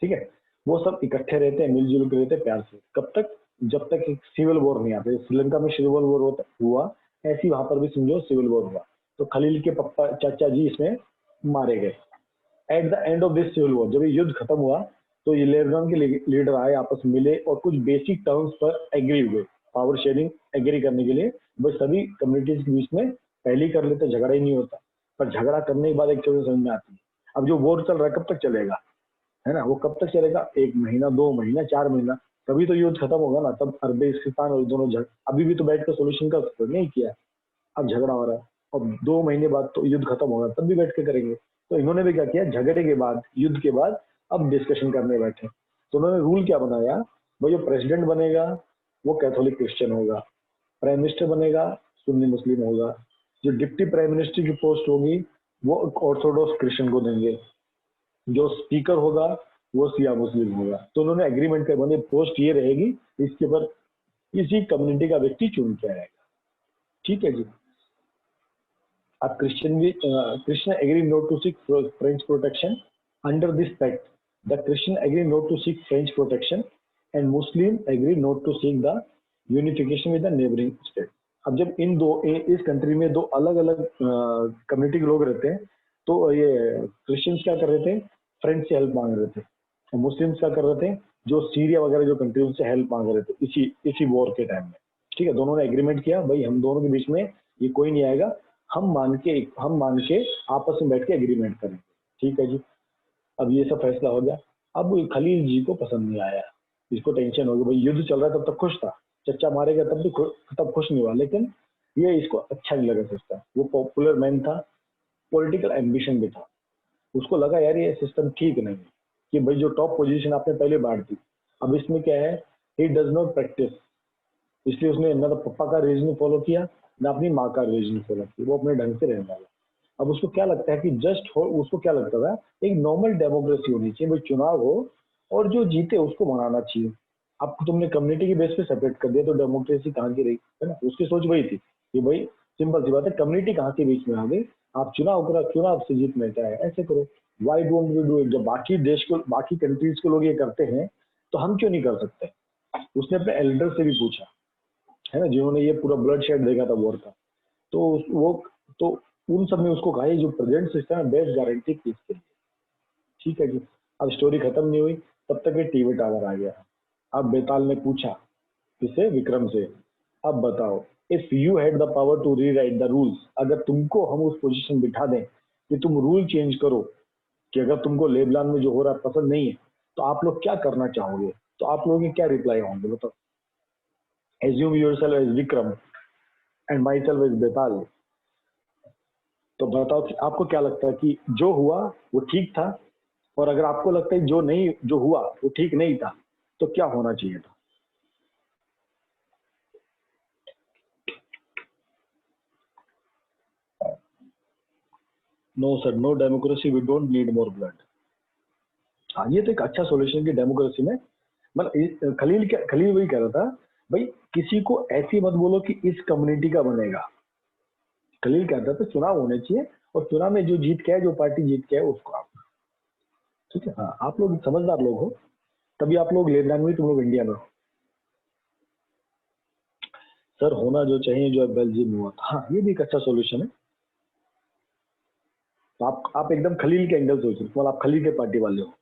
ठीक है, वो सब इकट्ठे रहते हैं, मिलजुल के रहते हैं प्यार से। कब तक, जब तक एक सिविल वॉर नहीं आता। श्रीलंका में सिविल वॉर हुआ, ऐसी वहां पर भी समझो सिविल वॉर हुआ। तो खलील के पापा चाचा जी इसमें मारे गए। At the end of this civil war, जब ये युद्ध खत्म हुआ तो ये लेबनान के लीडर आए, आपस में मिले और कुछ बेसिक टर्म्स पर एग्री हुए, पावर शेयरिंग एग्री करने के लिए। बस सभी कम्युनिटीज के बीच में पहले ही कर लेते, झगड़ा ही नहीं होता। पर झगड़ा करने के बाद एक चीज समझ में आती है, अब जो वॉर चल रहा है कब तक चलेगा, है ना, वो कब तक चलेगा, 1 महीना 2 महीना 4 महीना, तभी तो युद्ध खत्म होगा ना। तब अफगानिस्तान और दोनों अभी भी तो बैठ कर सोल्यूशन का नहीं किया, अब झगड़ा हो रहा है और 2 महीने बाद तो युद्ध खत्म होगा, तब भी बैठ के करेंगे। तो इन्होंने भी क्या किया, झगड़े के बाद, युद्ध के बाद अब डिस्कशन करने बैठे। तो उन्होंने रूल क्या बनाया, वो जो प्रेसिडेंट बनेगा वो कैथोलिक क्रिश्चियन होगा, प्राइम मिनिस्टर बनेगा सुन्नी मुस्लिम होगा, जो डिप्टी प्राइम मिनिस्टर की पोस्ट होगी वो ऑर्थोडॉक्स क्रिश्चियन को देंगे, जो स्पीकर होगा वो सिया मुस्लिम होगा। तो उन्होंने एग्रीमेंट कर बने, पोस्ट ये रहेगी, इसके ऊपर इसी कम्युनिटी का व्यक्ति चुन के आएगा। ठीक है जी। अब Christian agree not to seek French protection under this pact. The Christian agree not to seek French protection and Muslim agree not to seek the unification with the neighboring state. अब जब इस कंट्री में दो अलग अलग community के लोग रहते हैं, तो ये क्रिश्चियंस क्या कर रहे थे, फ्रेंच से हेल्प मांग रहे थे, और मुस्लिम्स क्या कर रहे थे, जो सीरिया वगैरह जो कंट्री उनसे हेल्प मांग रहे थे इसी वॉर के टाइम में। ठीक है, दोनों ने एग्रीमेंट किया, भाई हम दोनों के बीच में ये कोई नहीं आएगा, हम मान के आपस में बैठ के एग्रीमेंट करेंगे। ठीक है जी। अब ये सब फैसला हो गया। अब खलील जी को पसंद नहीं आया, इसको टेंशन हो गई, भाई युद्ध चल रहा है तब तक खुश था, चच्चा मारेगा तब खुश नहीं हुआ, लेकिन ये इसको अच्छा नहीं लगा सिस्टम। वो पॉपुलर मैन था, पॉलिटिकल एम्बिशन भी था, उसको लगा यार ये सिस्टम ठीक नहीं है, कि भाई जो टॉप पोजीशन आपने पहले बांट दी, अब इसमें क्या है, ही डज नॉट प्रैक्टिस, इसलिए उसने ना तो पप्पा का रीजन फॉलो किया ना अपनी माँ का रीजन फॉलो किया, वो अपने ढंग से रहने लगा। अब उसको क्या लगता है कि उसको क्या लगता था, एक नॉर्मल डेमोक्रेसी होनी चाहिए, भाई चुनाव हो और जो जीते उसको मनाना चाहिए। अब तुमने कम्युनिटी की बेस पे सेपरेट कर दिया तो डेमोक्रेसी कहाँ की रही, है ना। उसकी सोच वही थी कि भाई सिंपल सी बात है, कम्युनिटी कहाँ के बीच में आ गई, आप चुनाव करो, चुनाव से जीत मिलता है, ऐसे करो। Why don't we do it, जब बाकी कंट्रीज के लोग ये करते हैं तो हम क्यों नहीं कर सकते। उसने अपने एल्डर से भी पूछा, है ना, जिन्होंने ये पूरा ब्लड शेड देखा था वॉर का, तो वो तो उन सब ने उसको कहा जो प्रेजेंट सिस्टम है बेस्ट गारंटी पीस के लिए। ठीक है जी। अब स्टोरी खत्म नहीं हुई, तब तक ये टीवी टावर आ गया। अब बेताल ने पूछा किसे, विक्रम से, अब बताओ, if you had the power to rewrite the rules, अगर तुमको हम उस पोजीशन बिठा दें कि तुम रूल चेंज करो, कि अगर तुमको लेबनान में जो हो रहा है पसंद नहीं है तो आप लोग क्या करना चाहोगे, तो आप लोगों के क्या रिप्लाई होंगे, बताओ। Assume yourself as Vikram and myself as Betal. तो बताओ कि आपको क्या लगता है कि जो हुआ वो ठीक था, और अगर आपको लगता है जो हुआ वो ठीक नहीं था, तो क्या होना चाहिए था। No sir, no democracy, we don't need more blood. हाँ, ये तो एक अच्छा सॉल्यूशन की डेमोक्रेसी में, मतलब खलील वही कह रहा था, भाई किसी को ऐसी मत बोलो कि इस कम्युनिटी का बनेगा। खलील कहता था चुनाव होने चाहिए, और चुनाव में जो जीत के है, जो पार्टी जीत के है उसको आप। ठीक है, हाँ, आप लोग समझदार लोग हो, तभी आप लोग लेबनान में, तुम लोग इंडिया में हो। सर होना जो चाहिए जो बेल्जियम में हुआ था, हाँ ये भी एक अच्छा सॉल्यूशन है। तो आप एकदम खलील के एंगल सोच रहे हो, आप खलील के पार्टी वाले हो।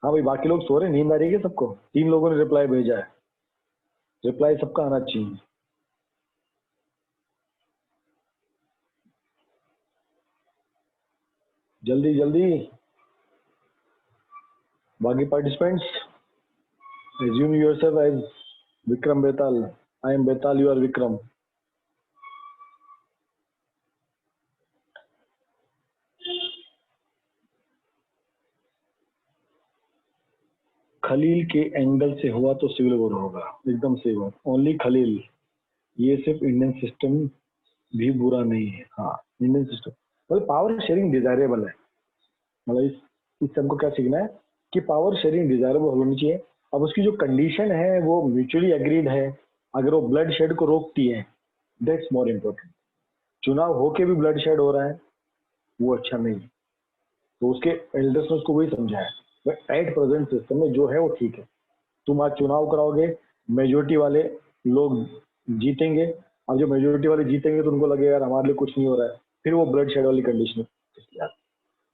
हाँ भाई, बाकी लोग सो रहे, नींद आ रही है सबको। 3 लोगों ने रिप्लाई भेजा है, रिप्लाई सबका आना चाहिए। जल्दी जल्दी बाकी participants, assume yourself as Vikram Betal. I am Betal, you are Vikram. Khalil के एंगल से हुआ तो सिविल वॉर होगा, एकदम सही बात। ओनली खलील, ये सिर्फ इंडियन सिस्टम भी बुरा नहीं है। हाँ, इंडियन सिस्टम मतलब पावर शेयरिंग डिजायरेबल है, मतलब इससे हमको क्या सीखना है कि पावर शेयरिंग डिजायरेबल होनी चाहिए। अब उसकी जो कंडीशन है वो म्यूचुअली एग्रीड है, अगर वो ब्लड शेड को रोकती है, दैट्स मोर इम्पोर्टेंट। चुनाव होके भी ब्लड शेड हो रहा है, वो अच्छा नहीं है। तो उसके एल्डर्स ने उसको वही समझाया, एट प्रेजेंट सिस्टम में जो है वो ठीक है। तुम आज चुनाव कराओगे, मेजोरिटी वाले लोग जीतेंगे, अब जो मेजोरिटी वाले जीतेंगे तो उनको लगेगा यार हमारे लिए कुछ नहीं हो रहा है, फिर वो ब्लड शेड वाली condition.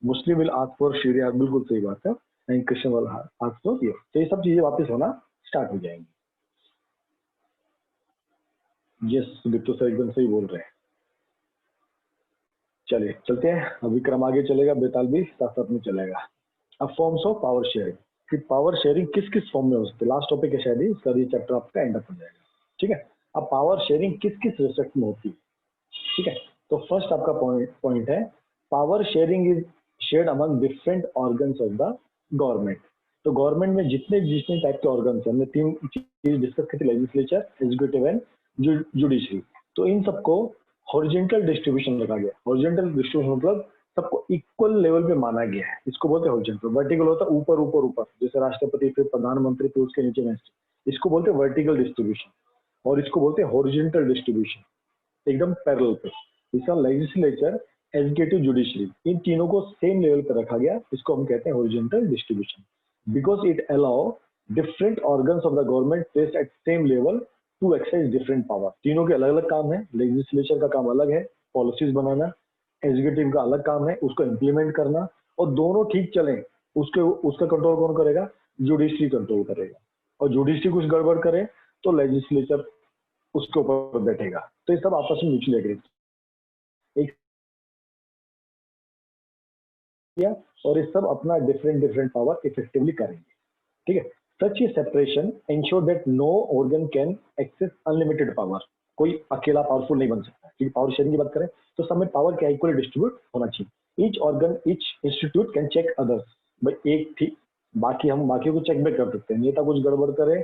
Muslim will ask for sharia, बिल्कुल सही बात है, and Christian will ask for ये। तो ये सब चीजें वापस होना स्टार्ट हो जाएंगी। यस बिट्टू सर एकदम सही बोल रहे हैं। चलिए चलते हैं, अब विक्रम आगे चलेगा, बेताल भी साथ साथ में चलेगा। अब फॉर्म्स ऑफ पावर शेयरिंग, कि पावर शेयरिंग किस किस फॉर्म में हो सकती है। लास्ट टॉपिक है शायद इसका, ये चैप्टर आपका एंड अप हो जाएगा। ठीक है, अब पावर शेयरिंग किस किस रिस्पेक्ट में होती है। ठीक है, तो फर्स्ट आपका पॉइंट है power sharing is shared among different organs of the government. तो गवर्नमेंट में जितने जितने टाइप के ऑर्गन्स हैं, हमने तीन चीज डिस्कस की थी, लेजिस्लेचर, एग्जीक्यूटिव एंड जुडिशरी। तो इन सबको हॉरिजॉन्टल डिस्ट्रीब्यूशन रखा गया। हॉरिजॉन्टल डिस्ट्रीब्यूशन मतलब सबको इक्वल लेवल पे माना गया है, इसको बोलते हैं हॉरिजॉन्टल। वर्टिकल होता है ऊपर ऊपर ऊपर, जैसे राष्ट्रपति, फिर प्रधानमंत्री, फिर उसके नीचे मिनिस्टर, इसको बोलते हैं वर्टिकल डिस्ट्रीब्यूशन। और इसको बोलते हैं हॉरिजॉन्टल डिस्ट्रीब्यूशन, एकदम पैरेलल पे। इसका लेजिस्लेचर, एग्जीक्यूटिव, जुडिशरी, इन तीनों को सेम लेवल पर रखा गया, इसको हम कहते हैं horizontal distribution, because it allow different organs of the government placed at same level to exercise different power. तीनों के अलग अलग काम है, लेजिस्लेचर का काम अलग है, पॉलिसीज बनाना, एग्जीक्यूटिव का अलग काम है, उसको इम्प्लीमेंट करना, और दोनों ठीक चले उसके उसका कंट्रोल कौन करेगा, जुडिशरी कंट्रोल करेगा। और जुडिशरी कुछ गड़बड़ करे तो लेजिस्लेचर उसके ऊपर बैठेगा। तो ये सब आपस में म्यूचुअली एग्री एक किया, और ये सब अपना डिफरेंट डिफरेंट पावर इफेक्टिवली करेंगे। ठीक है, सच ये separation ensure that no organ can access unlimited power. कोई अकेला पावरफुल नहीं बन सकता। ठीक है, पावर शेयरिंग की बात करें तो सब में पावर क्या इक्वली डिस्ट्रीब्यूट होना चाहिए। Each organ, each institute can check others. भाई एक ठीक, बाकी हम बाकी को चेक बैक कर सकते हैं। नेता कुछ गड़बड़ करे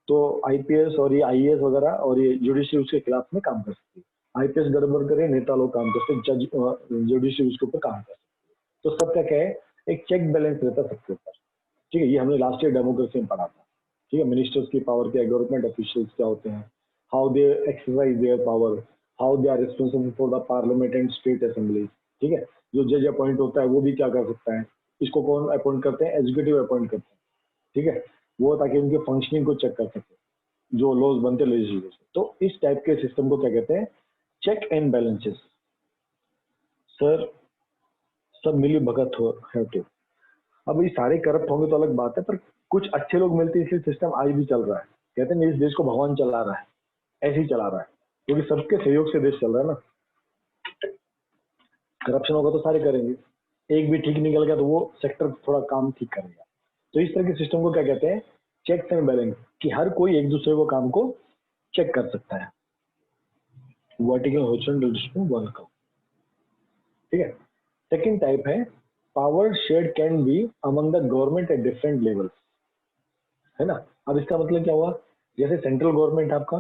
तो आईपीएस और ये आईएएस वगैरह और ये जुडिशरी उसके खिलाफ में काम कर सकती है। आईपीएस गड़बड़ करे, नेता लोग काम कर सकते, जज जुडिशरी उसके ऊपर काम कर सकते। तो सबका क्या है, एक चेक बैलेंस रहता है सबके ऊपर। ठीक है, ये हमने लास्ट ईयर डेमोक्रेसी में पढ़ा था। ठीक है, मिनिस्टर्स की पावर क्या है, गवर्नमेंट ऑफिशियल्स क्या होते हैं, how they exercise their power, how they are responsible for the parliament and state assembly. ठीक है, जो जज अपॉइंट होता है वो भी क्या कर सकता है, इसको कौन अपॉइंट करते हैं, एग्जीक्यूटिव अपॉइंट करते हैं। ठीक है, वो ताकि उनके फंक्शनिंग को चेक कर सके, जो लॉज बनते हैं लेजिस्लेशन। तो इस टाइप के सिस्टम को क्या कहते हैं, चेक एंड बैलेंसेस। सर सब मिली भगत हो है तो। अब ये सारे करप्ट होंगे तो अलग बात है, पर कुछ अच्छे लोग मिलते हैं, इसलिए सिस्टम आज भी चल रहा है। कहते हैं इस देश को भगवान चला रहा है, ऐसे ही चला रहा है, क्योंकि सबके सहयोग से देश चल रहा है ना। करप्शन होगा तो सारे करेंगे, एक भी ठीक निकल गया तो वो सेक्टर थोड़ा काम ठीक करेगा। तो इस तरह के सिस्टम को क्या कहते हैं, चेक एंड बैलेंस, कि हर कोई एक दूसरे को काम को चेक कर सकता है। वर्टिकल हॉरिजॉन्टल डिस्ट्रीब्यूशन वन का। ठीक है, सेकंड टाइप है power shared can be among the government at different levels, है ना। अब इसका मतलब क्या हुआ, जैसे सेंट्रल गवर्नमेंट आपका,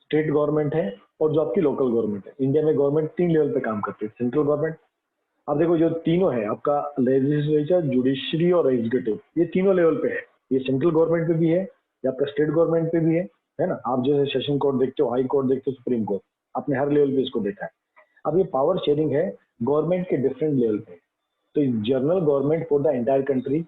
स्टेट गवर्नमेंट है, और जो आपकी लोकल गवर्नमेंट है। इंडिया में गवर्नमेंट तीन लेवल पे काम करती है, सेंट्रल गवर्नमेंट। अब देखो जो तीनों है आपका, लेजिस्लेचर, जुडिशरी और एग्जीक्यूटिव, ये तीनों लेवल पे है। ये सेंट्रल गवर्नमेंट पे भी है, ये आपका स्टेट गवर्नमेंट पे भी है ना। आप जैसे सेशन कोर्ट देखते हो, हाई कोर्ट देखते हो, सुप्रीम कोर्ट, आपने हर लेवल पे इसको देखा है। अब ये पावर शेयरिंग है गवर्नमेंट के डिफरेंट लेवल पे। तो general government for the entire country,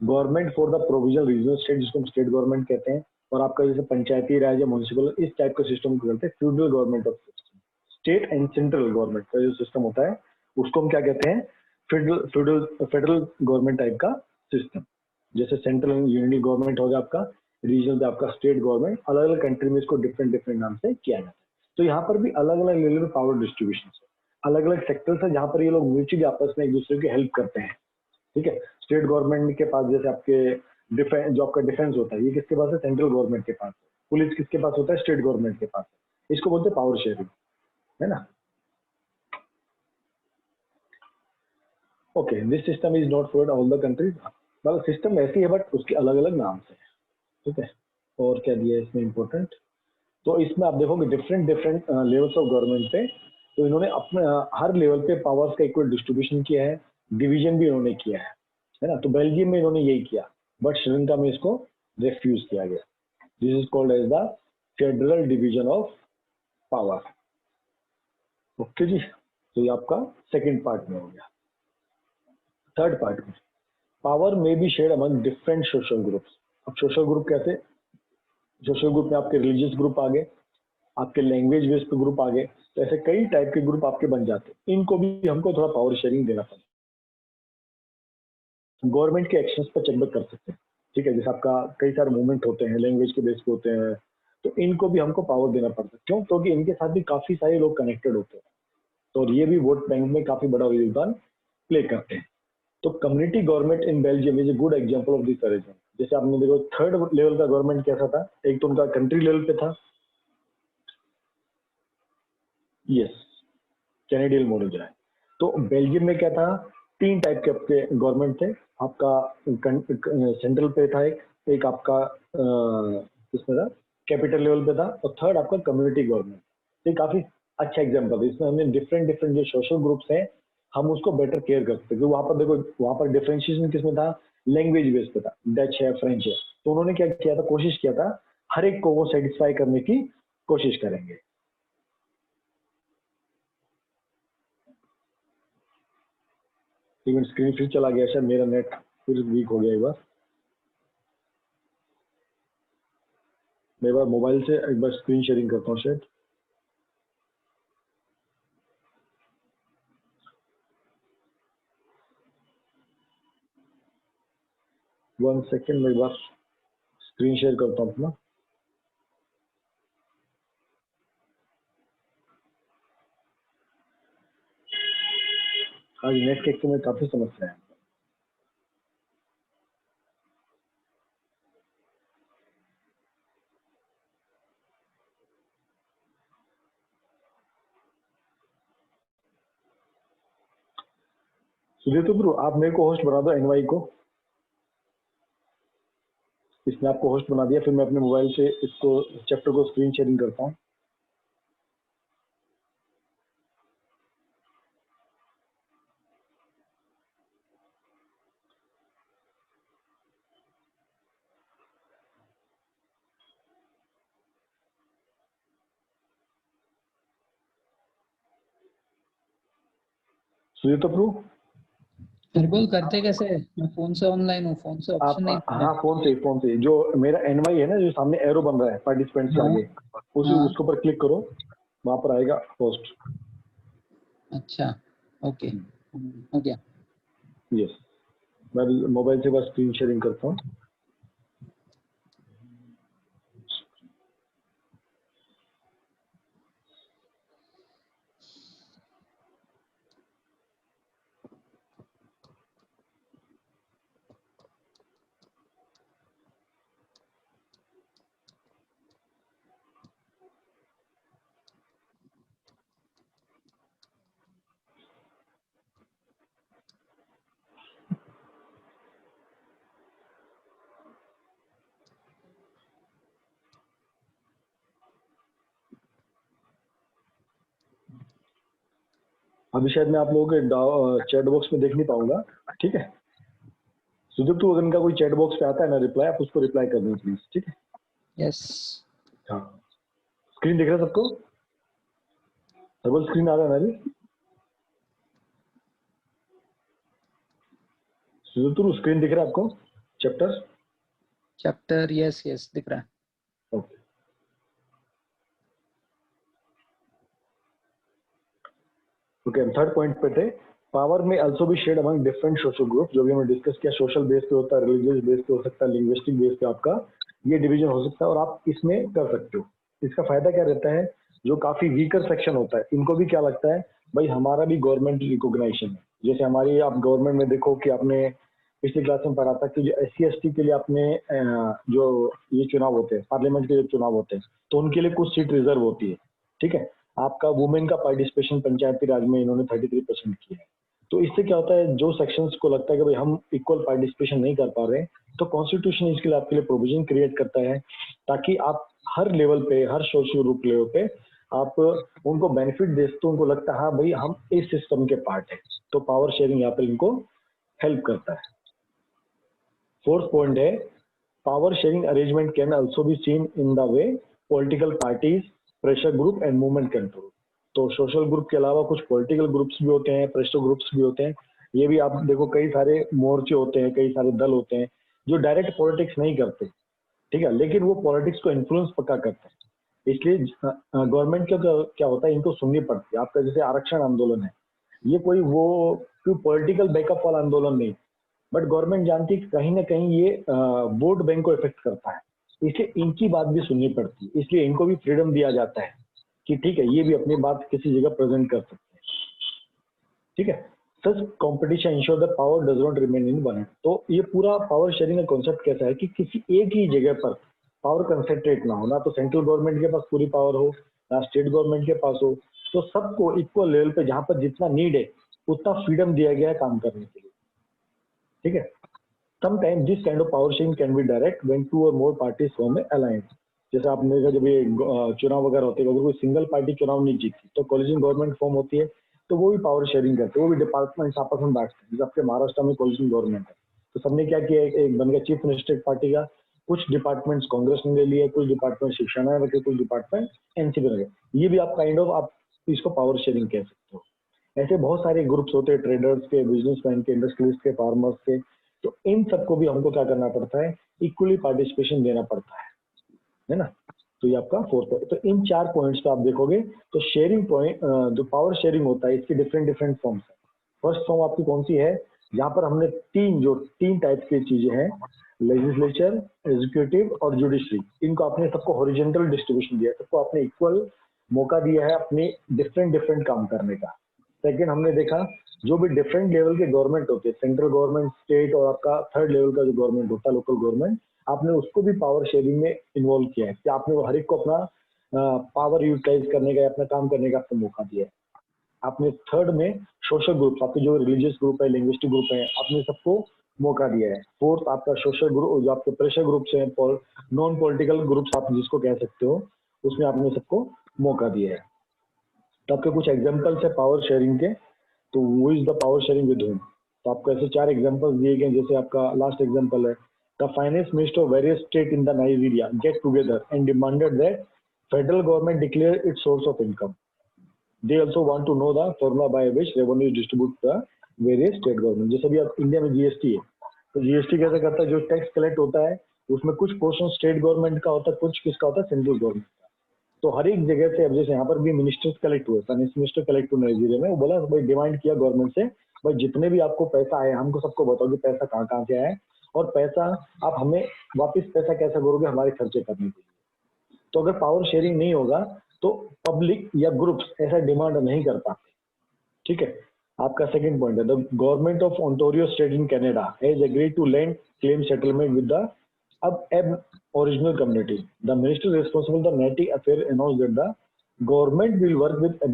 government for the provisional regional state, जिसको हम स्टेट गवर्नमेंट कहते हैं, और आपका जैसे पंचायती राज या म्यूनिसिपल, इस टाइप का सिस्टम को कहते हैं feudal government of system. State and central government का जो सिस्टम होता है उसको हम क्या कहते हैं, फेडरल गवर्नमेंट टाइप का सिस्टम। जैसे सेंट्रल यूनिटी गवर्नमेंट होगा आपका, रीजनल पे आपका स्टेट गवर्नमेंट, अलग अलग कंट्री में इसको डिफरेंट डिफरेंट नाम से किया जाता है। तो यहाँ पर भी अलग अलग लेवल में पावर डिस्ट्रीब्यूशन है, अलग अलग सेक्टर्स है जहाँ पर ये लोग म्यूचुअली आपस में एक दूसरे की हेल्प करते हैं। ठीक है, स्टेट गवर्नमेंट के पास जैसे आपके डिफेंस, जो आपका डिफेंस होता है, ये किसके पास है, सेंट्रल गवर्नमेंट के पास है। पुलिस किसके पास होता है, स्टेट गवर्नमेंट के पास है। इसको बोलते हैं पावर शेयरिंग, है ना। Okay, this system is not for all the countries. मतलब सिस्टम ऐसी है बट उसके अलग अलग नाम से। ठीक है, और क्या दिया है इसमें इम्पोर्टेंट, तो इसमें आप देखोगे different different levels of government पे, तो इन्होंने अपने हर लेवल पे पावर्स का इक्वल डिस्ट्रीब्यूशन किया है, डिवीजन भी इन्होंने किया है ना। तो बेल्जियम में इन्होंने यही किया, बट श्रीलंका में इसको रेफ्यूज किया गया। This is called as the federal division of power. Okay जी, तो ये आपका सेकंड पार्ट में हो गया। थर्ड पार्ट में पावर में be shared among different social groups. अब सोशल ग्रुप कैसे, सोशल ग्रुप में आपके रिलीजियस ग्रुप आ गए, आपके लैंग्वेज बेस्ड ग्रुप आ गए, तो ऐसे कई टाइप के ग्रुप आपके बन जाते हैं। इनको भी हमको थोड़ा पावर शेयरिंग देना पड़ता है। गवर्नमेंट के एक्शंस पर चेकबैक कर सकते हैं, ठीक है। जैसे आपका कई सारे मूवमेंट होते हैं, लैंग्वेज के बेस पे होते हैं, तो इनको भी हमको पावर देना पड़ता है। क्यों? क्योंकि इनके साथ भी काफी सारे लोग कनेक्टेड होते हैं, तो और ये भी वोट बैंक में काफी बड़ा योगदान प्ले करते हैं। तो community government in Belgium is a good example of this arrangement. जैसे आपने देखो थर्ड लेवल का गवर्नमेंट कैसा था, एक तो उनका कंट्री लेवल पे था, यस, कैनेडियन मॉडल जो है। तो बेल्जियम में क्या था, तीन टाइप के आपके गवर्नमेंट थे। आपका सेंट्रल पे था, एक आपका किसमें था, कैपिटल लेवल पे था, और थर्ड आपका कम्युनिटी गवर्नमेंट। ये काफी अच्छा एग्जाम्पल है, इसमें हमने डिफरेंट डिफरेंट जो सोशल ग्रुप्स हैं हम उसको बेटर केयर कर सकते हैं। वहां पर देखो, वहां पर डिफरेंशिएशन किसमें था, लैंग्वेज बेस पे था, डच है, फ्रेंच है। तो उन्होंने क्या किया था, कोशिश किया था हर एक को वो सेटिस्फाई करने की कोशिश करेंगे। इवन स्क्रीन फिर चला गया, शायद मेरा नेट फिर वीक हो गया एक बार। मैं एक बार मोबाइल से एक बार स्क्रीन शेयरिंग करता हूँ शायद। वन सेकेंड, मैं एक बार स्क्रीन शेयर करता हूँ अपना। आज नेट के में काफी समस्या है। सुधीर तो ब्रो, आप मेरे को होस्ट बना दो एनवाई को। इसने आपको होस्ट बना दिया, फिर मैं अपने मोबाइल से इसको चैप्टर को स्क्रीन शेयरिंग करता हूँ। सुधीर तो ब्रो, बिल्कुल, करते कैसे? मैं फोन से ऑनलाइन हूँ, फोन से ऑप्शन नहीं आप दिख रहा हाँ, फोन से जो मेरा एनवाई है ना, जो सामने एरो बन रहा है पार्टिसिपेंट्स के हाँ, आगे, उसके हाँ। उसके ऊपर क्लिक करो, वहां पर आएगा होस्ट। अच्छा, ओके, हो गया। यस, मैं मोबाइल से बस स्क्रीन शेयरिंग करता हूँ। अभी शायद मैं आप लोगों के चैट बॉक्स में देख नहीं पाऊंगा, ठीक है। सुदीप, तो अगर इनका कोई चैट बॉक्स पे आता है ना रिप्लाई, आप उसको रिप्लाई कर दें प्लीज, ठीक है। यस, हाँ, स्क्रीन दिख रहा है सबको? डबल स्क्रीन आ रहा है ना जी? सुदीप, स्क्रीन दिख रहा है आपको? चैप्टर यस यस दिख रहा है। ओके, ओके, हम थर्ड पॉइंट पे थे। पावर में अल्सो भी shared among different social group, जो भी हमने डिस्कस किया। सोशल बेस पे होता है, रिलीजियस बेस पे हो सकता है, लिंग्विस्टिक बेस पे आपका ये डिवीजन हो सकता है, और आप इसमें कर सकते हो। इसका फायदा क्या रहता है, जो काफी वीकर सेक्शन होता है इनको भी क्या लगता है, भाई हमारा भी गवर्नमेंट रिकॉग्नाइजेशन है। जैसे हमारी आप गवर्नमेंट में देखो कि आपने पिछली क्लास में पढ़ा था कि जो SC ST के लिए आपने जो ये चुनाव होते हैं, पार्लियामेंट के जो चुनाव होते हैं, तो उनके लिए कुछ सीट रिजर्व होती है, ठीक है। आपका वुमेन का पार्टिसिपेशन पंचायती राज में इन्होंने 33% किया है। तो इससे क्या होता है, जो सेक्शंस को लगता है कि भाई हम इक्वल पार्टिसिपेशन नहीं कर पा रहे, तो कॉन्स्टिट्यूशन इसके लिए आपके लिए प्रोविजन क्रिएट करता है, ताकि आप हर लेवल पे, हर सोशल ग्रुप लेवल पे आप उनको बेनिफिट दे, तो उनको लगता है हाँ भाई हम इस सिस्टम के पार्ट है। तो पावर शेयरिंग यहाँ पर इनको हेल्प करता है। फोर्थ पॉइंट है, power sharing arrangement can also be seen in the way political parties, pressure group and movement control. तो सोशल ग्रुप के अलावा कुछ पॉलिटिकल ग्रुप्स भी होते हैं, प्रेशर ग्रुप्स भी होते हैं। ये भी आप देखो, कई सारे मोर्चे होते हैं, कई सारे दल होते हैं जो डायरेक्ट पॉलिटिक्स नहीं करते, ठीक है, लेकिन वो पॉलिटिक्स को इन्फ्लुएंस पक्का करते हैं। इसलिए गवर्नमेंट का क्या होता है, इनको सुननी पड़ती है। आपका जैसे आरक्षण आंदोलन है, ये कोई वो पॉलिटिकल बैकअप वाला आंदोलन नहीं, बट गवर्नमेंट जानती है कि कहीं ना कहीं ये वोट बैंक को इफेक्ट करता है, इसलिए इनकी बात भी सुननी पड़ती है, इसलिए इनको भी फ्रीडम दिया जाता है कि ठीक है ये भी अपनी बात किसी जगह प्रेजेंट कर सकते हैं, ठीक है। Such competition ensure the power does not remain in one. तो ये पूरा पावर शेयरिंग का कॉन्सेप्ट कैसा है कि किसी एक ही जगह पर पावर कंसेंट्रेट ना हो, ना तो सेंट्रल गवर्नमेंट के पास पूरी पावर हो, ना स्टेट गवर्नमेंट के पास हो, तो सबको इक्वल लेवल पे जहां पर जितना नीड है उतना फ्रीडम दिया गया है काम करने के लिए, ठीक है। Sometimes this kind of power sharing can be direct when two or more parties form an alliance. जैसे आपने देखा जब ये चुनाव वगैरह होते हैं, अगर कोई सिंगल पार्टी चुनाव नहीं जीतती तो कोलिशन गवर्नमेंट फॉर्म होती है, तो वो भी पावर शेयरिंग करते हैं, वो भी डिपार्टमेंट आपस में बांटते हैं। जैसे आपके महाराष्ट्र में कोलिशन गवर्नमेंट है, तो सबने क्या किया, एक बन गया चीफ मिनिस्टर पार्टी का, कुछ डिपार्टमेंट्स कांग्रेस ने ले लिए, कुछ डिपार्टमेंट शिवसेना ने रखे, कुछ डिपार्टमेंट एनसीपी ने रखे। ये भी आप काइंड ऑफ आप इसको पावर शेयरिंग कह सकते हो। ऐसे बहुत सारे ग्रुप्स होते हैं, ट्रेडर्स के, बिजनेसमैन के, इंडस्ट्रियलिस्ट के, फार्मर्स के, तो इन सबको भी हमको क्या करना पड़ता है, इक्वली पार्टिसिपेशन देना पड़ता है ना। तो ये आपका फोर्थ पॉइंट। तो इन 4 पॉइंट्स पे आप देखोगे तो शेयरिंग पॉइंट, जो पावर शेयरिंग होता है, इसकी डिफरेंट डिफरेंट फॉर्म्स है। फर्स्ट फॉर्म आपकी कौन सी है, जहां पर हमने तीन टाइप की चीजें हैं, लेजिस्लेचर, एग्जीक्यूटिव और जुडिशरी, इनको आपने सबको हॉरिजॉन्टल डिस्ट्रीब्यूशन दिया है, सबको आपने इक्वल मौका दिया है अपने डिफरेंट डिफरेंट काम करने का। सेकेंड, हमने देखा जो भी डिफरेंट लेवल के गवर्नमेंट होते हैं, सेंट्रल गवर्नमेंट, स्टेट और आपका थर्ड लेवल का जो गवर्नमेंट होता है, लोकल गवर्नमेंट, आपने उसको भी पावर शेयरिंग में इन्वॉल्व किया है कि आपने वो हर एक को अपना पावर यूटिलाइज करने का, अपना काम करने का आपको मौका दिया है। आपने थर्ड में सोशल ग्रुप, आपके जो रिलीजियस ग्रुप है, लिंग्विस्टिक ग्रुप है, आपने सबको मौका दिया है। फोर्थ, आपका सोशल ग्रुप, जो आपके प्रेशर ग्रुप्स हैं, नॉन पॉलिटिकल ग्रुप्स आप जिसको कह सकते हो, उसमें आपने सबको मौका दिया है। तो आपके कुछ एग्जाम्पल्स है पावर शेयरिंग के। तो वो is the power sharing with home. तो आपको ऐसे 4 एग्जांपल्स दिए गए, जैसे आपका लास्ट एग्जांपल है, the finance minister of various state in the Nigeria get together and demanded that federal government declare its source of income. They also want to know the formula by which revenue distribute the various state government. जैसे भी आप India में GST है, तो GST कैसे करता है, जो टैक्स कलेक्ट होता है उसमें कुछ पोर्शन स्टेट गवर्नमेंट का होता है, कुछ किसका होता है, सेंट्रल गवर्नमेंट। तो हर एक जगह से, अब जैसे यहाँ पर भी मिनिस्टर्स कलेक्ट हुए, फाइनेंस मिनिस्टर कलेक्ट हुए नाइजीरिया में, वो बोला भाई, डिमांड किया गवर्नमेंट से, भाई जितने भी आपको पैसा आया हमको सबको बताओ कि पैसा कहाँ कहाँ से आया है, और पैसा आप हमें वापस पैसा कैसे करोगे हमारे खर्चे करने के लिए। तो अगर पावर शेयरिंग नहीं होगा तो पब्लिक या ग्रुप्स ऐसा डिमांड नहीं कर पाते, ठीक है। आपका सेकंड पॉइंट है, the government of Ontario state in Canada has agreed to land claim settlement with the Aboriginal community. The minister responsible for the native affair announced that the government will work with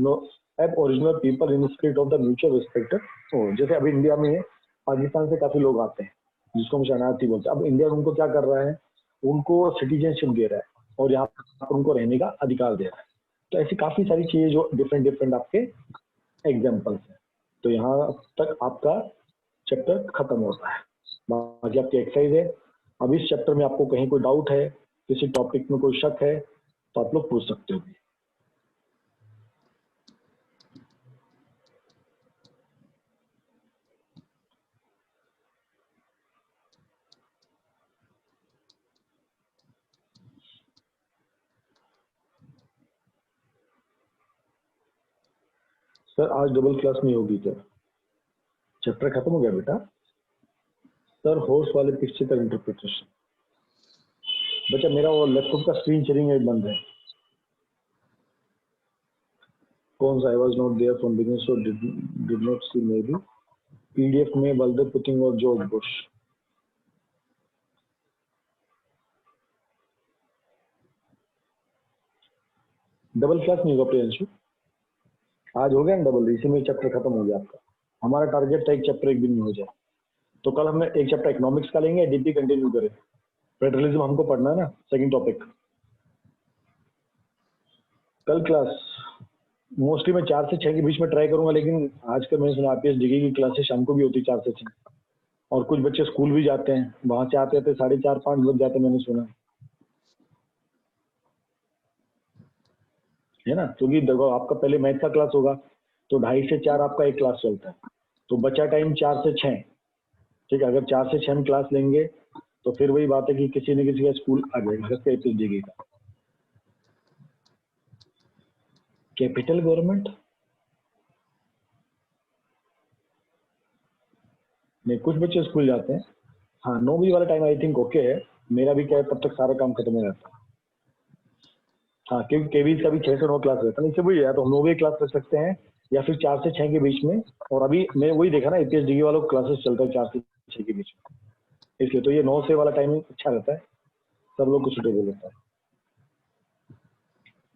Aboriginal people in the spirit of the mutual respect. तो जैसे अभी India में पाकिस्तान से काफी लोग आते हैं जिसको हम शरणार्थी बोलते हैं, अब इंडिया उनको क्या कर रहा है, उनको सिटीजनशिप दे रहा है और यहाँ पर उनको रहने का अधिकार दे रहा है। तो ऐसी काफी सारी चीजें जो डिफरेंट डिफरेंट आपके एग्जाम्पल्स हैं। तो यहाँ तक आपका चैप्टर खत्म होता है। बाकी आपकी एक्सरसाइज है। अब इस चैप्टर में आपको कहीं कोई डाउट है, किसी टॉपिक में कोई शक है, तो आप लोग पूछ सकते हो। सर आज डबल क्लास नहीं होगी क्या? चैप्टर खत्म हो गया बेटा? सर हॉर्स वाले पिक्चर का इंटरप्रिटेशन। बच्चा मेरा वो लैपटॉप का स्क्रीन शेयरिंग बंद है। कौन सा? I was not there from beginning so did not see maybe PDF में बलदेव पुतिंग और जॉर्ज बुश। डबल क्लास नहीं होगा प्रियंशु, आज हो गया ना डबल, इसी में चैप्टर खत्म हो गया आपका। हमारा टारगेट था एक चैप्टर एक दिन में हो जाए, तो कल हमने एक चैप्टर इकोनॉमिक्स का लेंगे, डीपी कंटिन्यू करें। फेडरलिज्म हमको पढ़ना है ना, सेकंड टॉपिक। कल क्लास मोस्टली मैं 4 से 6 के बीच में ट्राई करूंगा, लेकिन आजकल मैंने सुना आरपीएस डिग्री की क्लासेस शाम को भी होती 4 से 6, और कुछ बच्चे स्कूल भी जाते हैं, वहां से आते आते 4:30-5 बज जाते, मैंने सुना है ना। क्योंकि देखो आपका पहले मैथ का क्लास होगा तो 2:30 से 4 आपका एक क्लास चलता है, तो बचा टाइम 4 से 6। ठीक है, अगर 4 से 6 हम क्लास लेंगे तो फिर वही बात है कि किसी न किसी का स्कूल आ जाएगा आरपीएस डिग्री का। कैपिटल गवर्नमेंट नहीं, कुछ बच्चे स्कूल जाते हैं। हाँ, 9 बजे वाला टाइम आई थिंक ओके है। मेरा भी क्या है, तब तक सारा काम खत्म हो जाता है। हाँ, क्योंकि केवीज का भी 6 से 9 क्लास रहता है, इससे वही है, तो हम 9 बजे क्लास रख सकते हैं या फिर 4 से 6 के बीच में। और अभी मैं वही देखा ना, APS डिग्री वालों को क्लासेस चलता है 4 से 6 के बीच में, इसलिए तो ये 9 से वाला टाइमिंग अच्छा रहता है, सब लोग को सुटेबल होता है।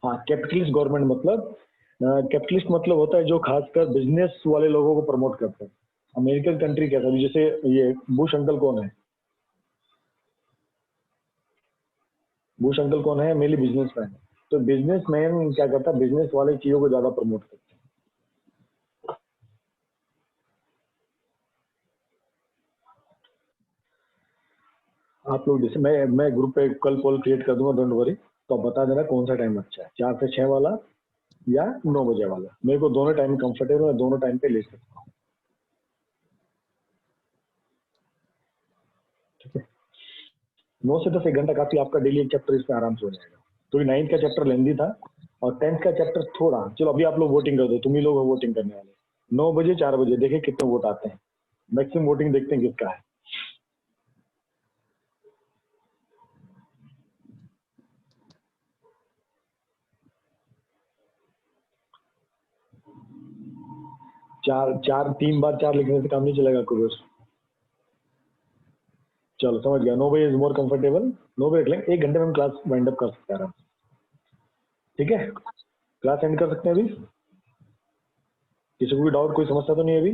हाँ, कैपिटलिस्ट गवर्नमेंट मतलब, कैपिटलिस्ट मतलब होता है जो खासकर बिजनेस वाले लोगों को प्रमोट करता है। अमेरिकन कंट्री कैसा है, जैसे ये बुश अंकल कौन है? बुश अंकल कौन है? Mainly businessman. तो बिजनेसमैन क्या करता है, बिजनेस वाले चीजों को ज्यादा प्रमोट करता है। आप लोग जैसे मैं ग्रुप पे कल पोल क्रिएट कर दूंगा, डोंट वरी। तो आप बता देना कौन सा टाइम अच्छा है, 4 से 6 वाला या 9 बजे वाला। मेरे को दोनों टाइम कंफर्टेबल है, दोनों टाइम पे ले सकता हूँ। ठीक है, 9 से 10 एक घंटा काफी, आपका डेली एक चैप्टर इसमें आराम से हो जाएगा। तो 9th का चैप्टर लेंदी था और 10th का चैप्टर थोड़ा, चलो अभी आप लोग वोटिंग कर दो, तुम ही लोग वोटिंग करने वाले। 9 बजे 4 बजे देखे कितने वोट आते हैं, मैक्सिमम वोटिंग देखते हैं किसका है। चार चार 3 बार 4 लिखने से काम नहीं चलेगा कुछ। चलो समझ गया, 9 बजे इज मोर कंफर्टेबल। 9 बजे रख लेंगे, 1 घंटे में हम क्लास वाइंड अप कर सकते हैं आराम से। ठीक है, क्लास एंड कर सकते हैं अभी। किसी को भी डाउट, कोई समस्या तो नहीं है अभी?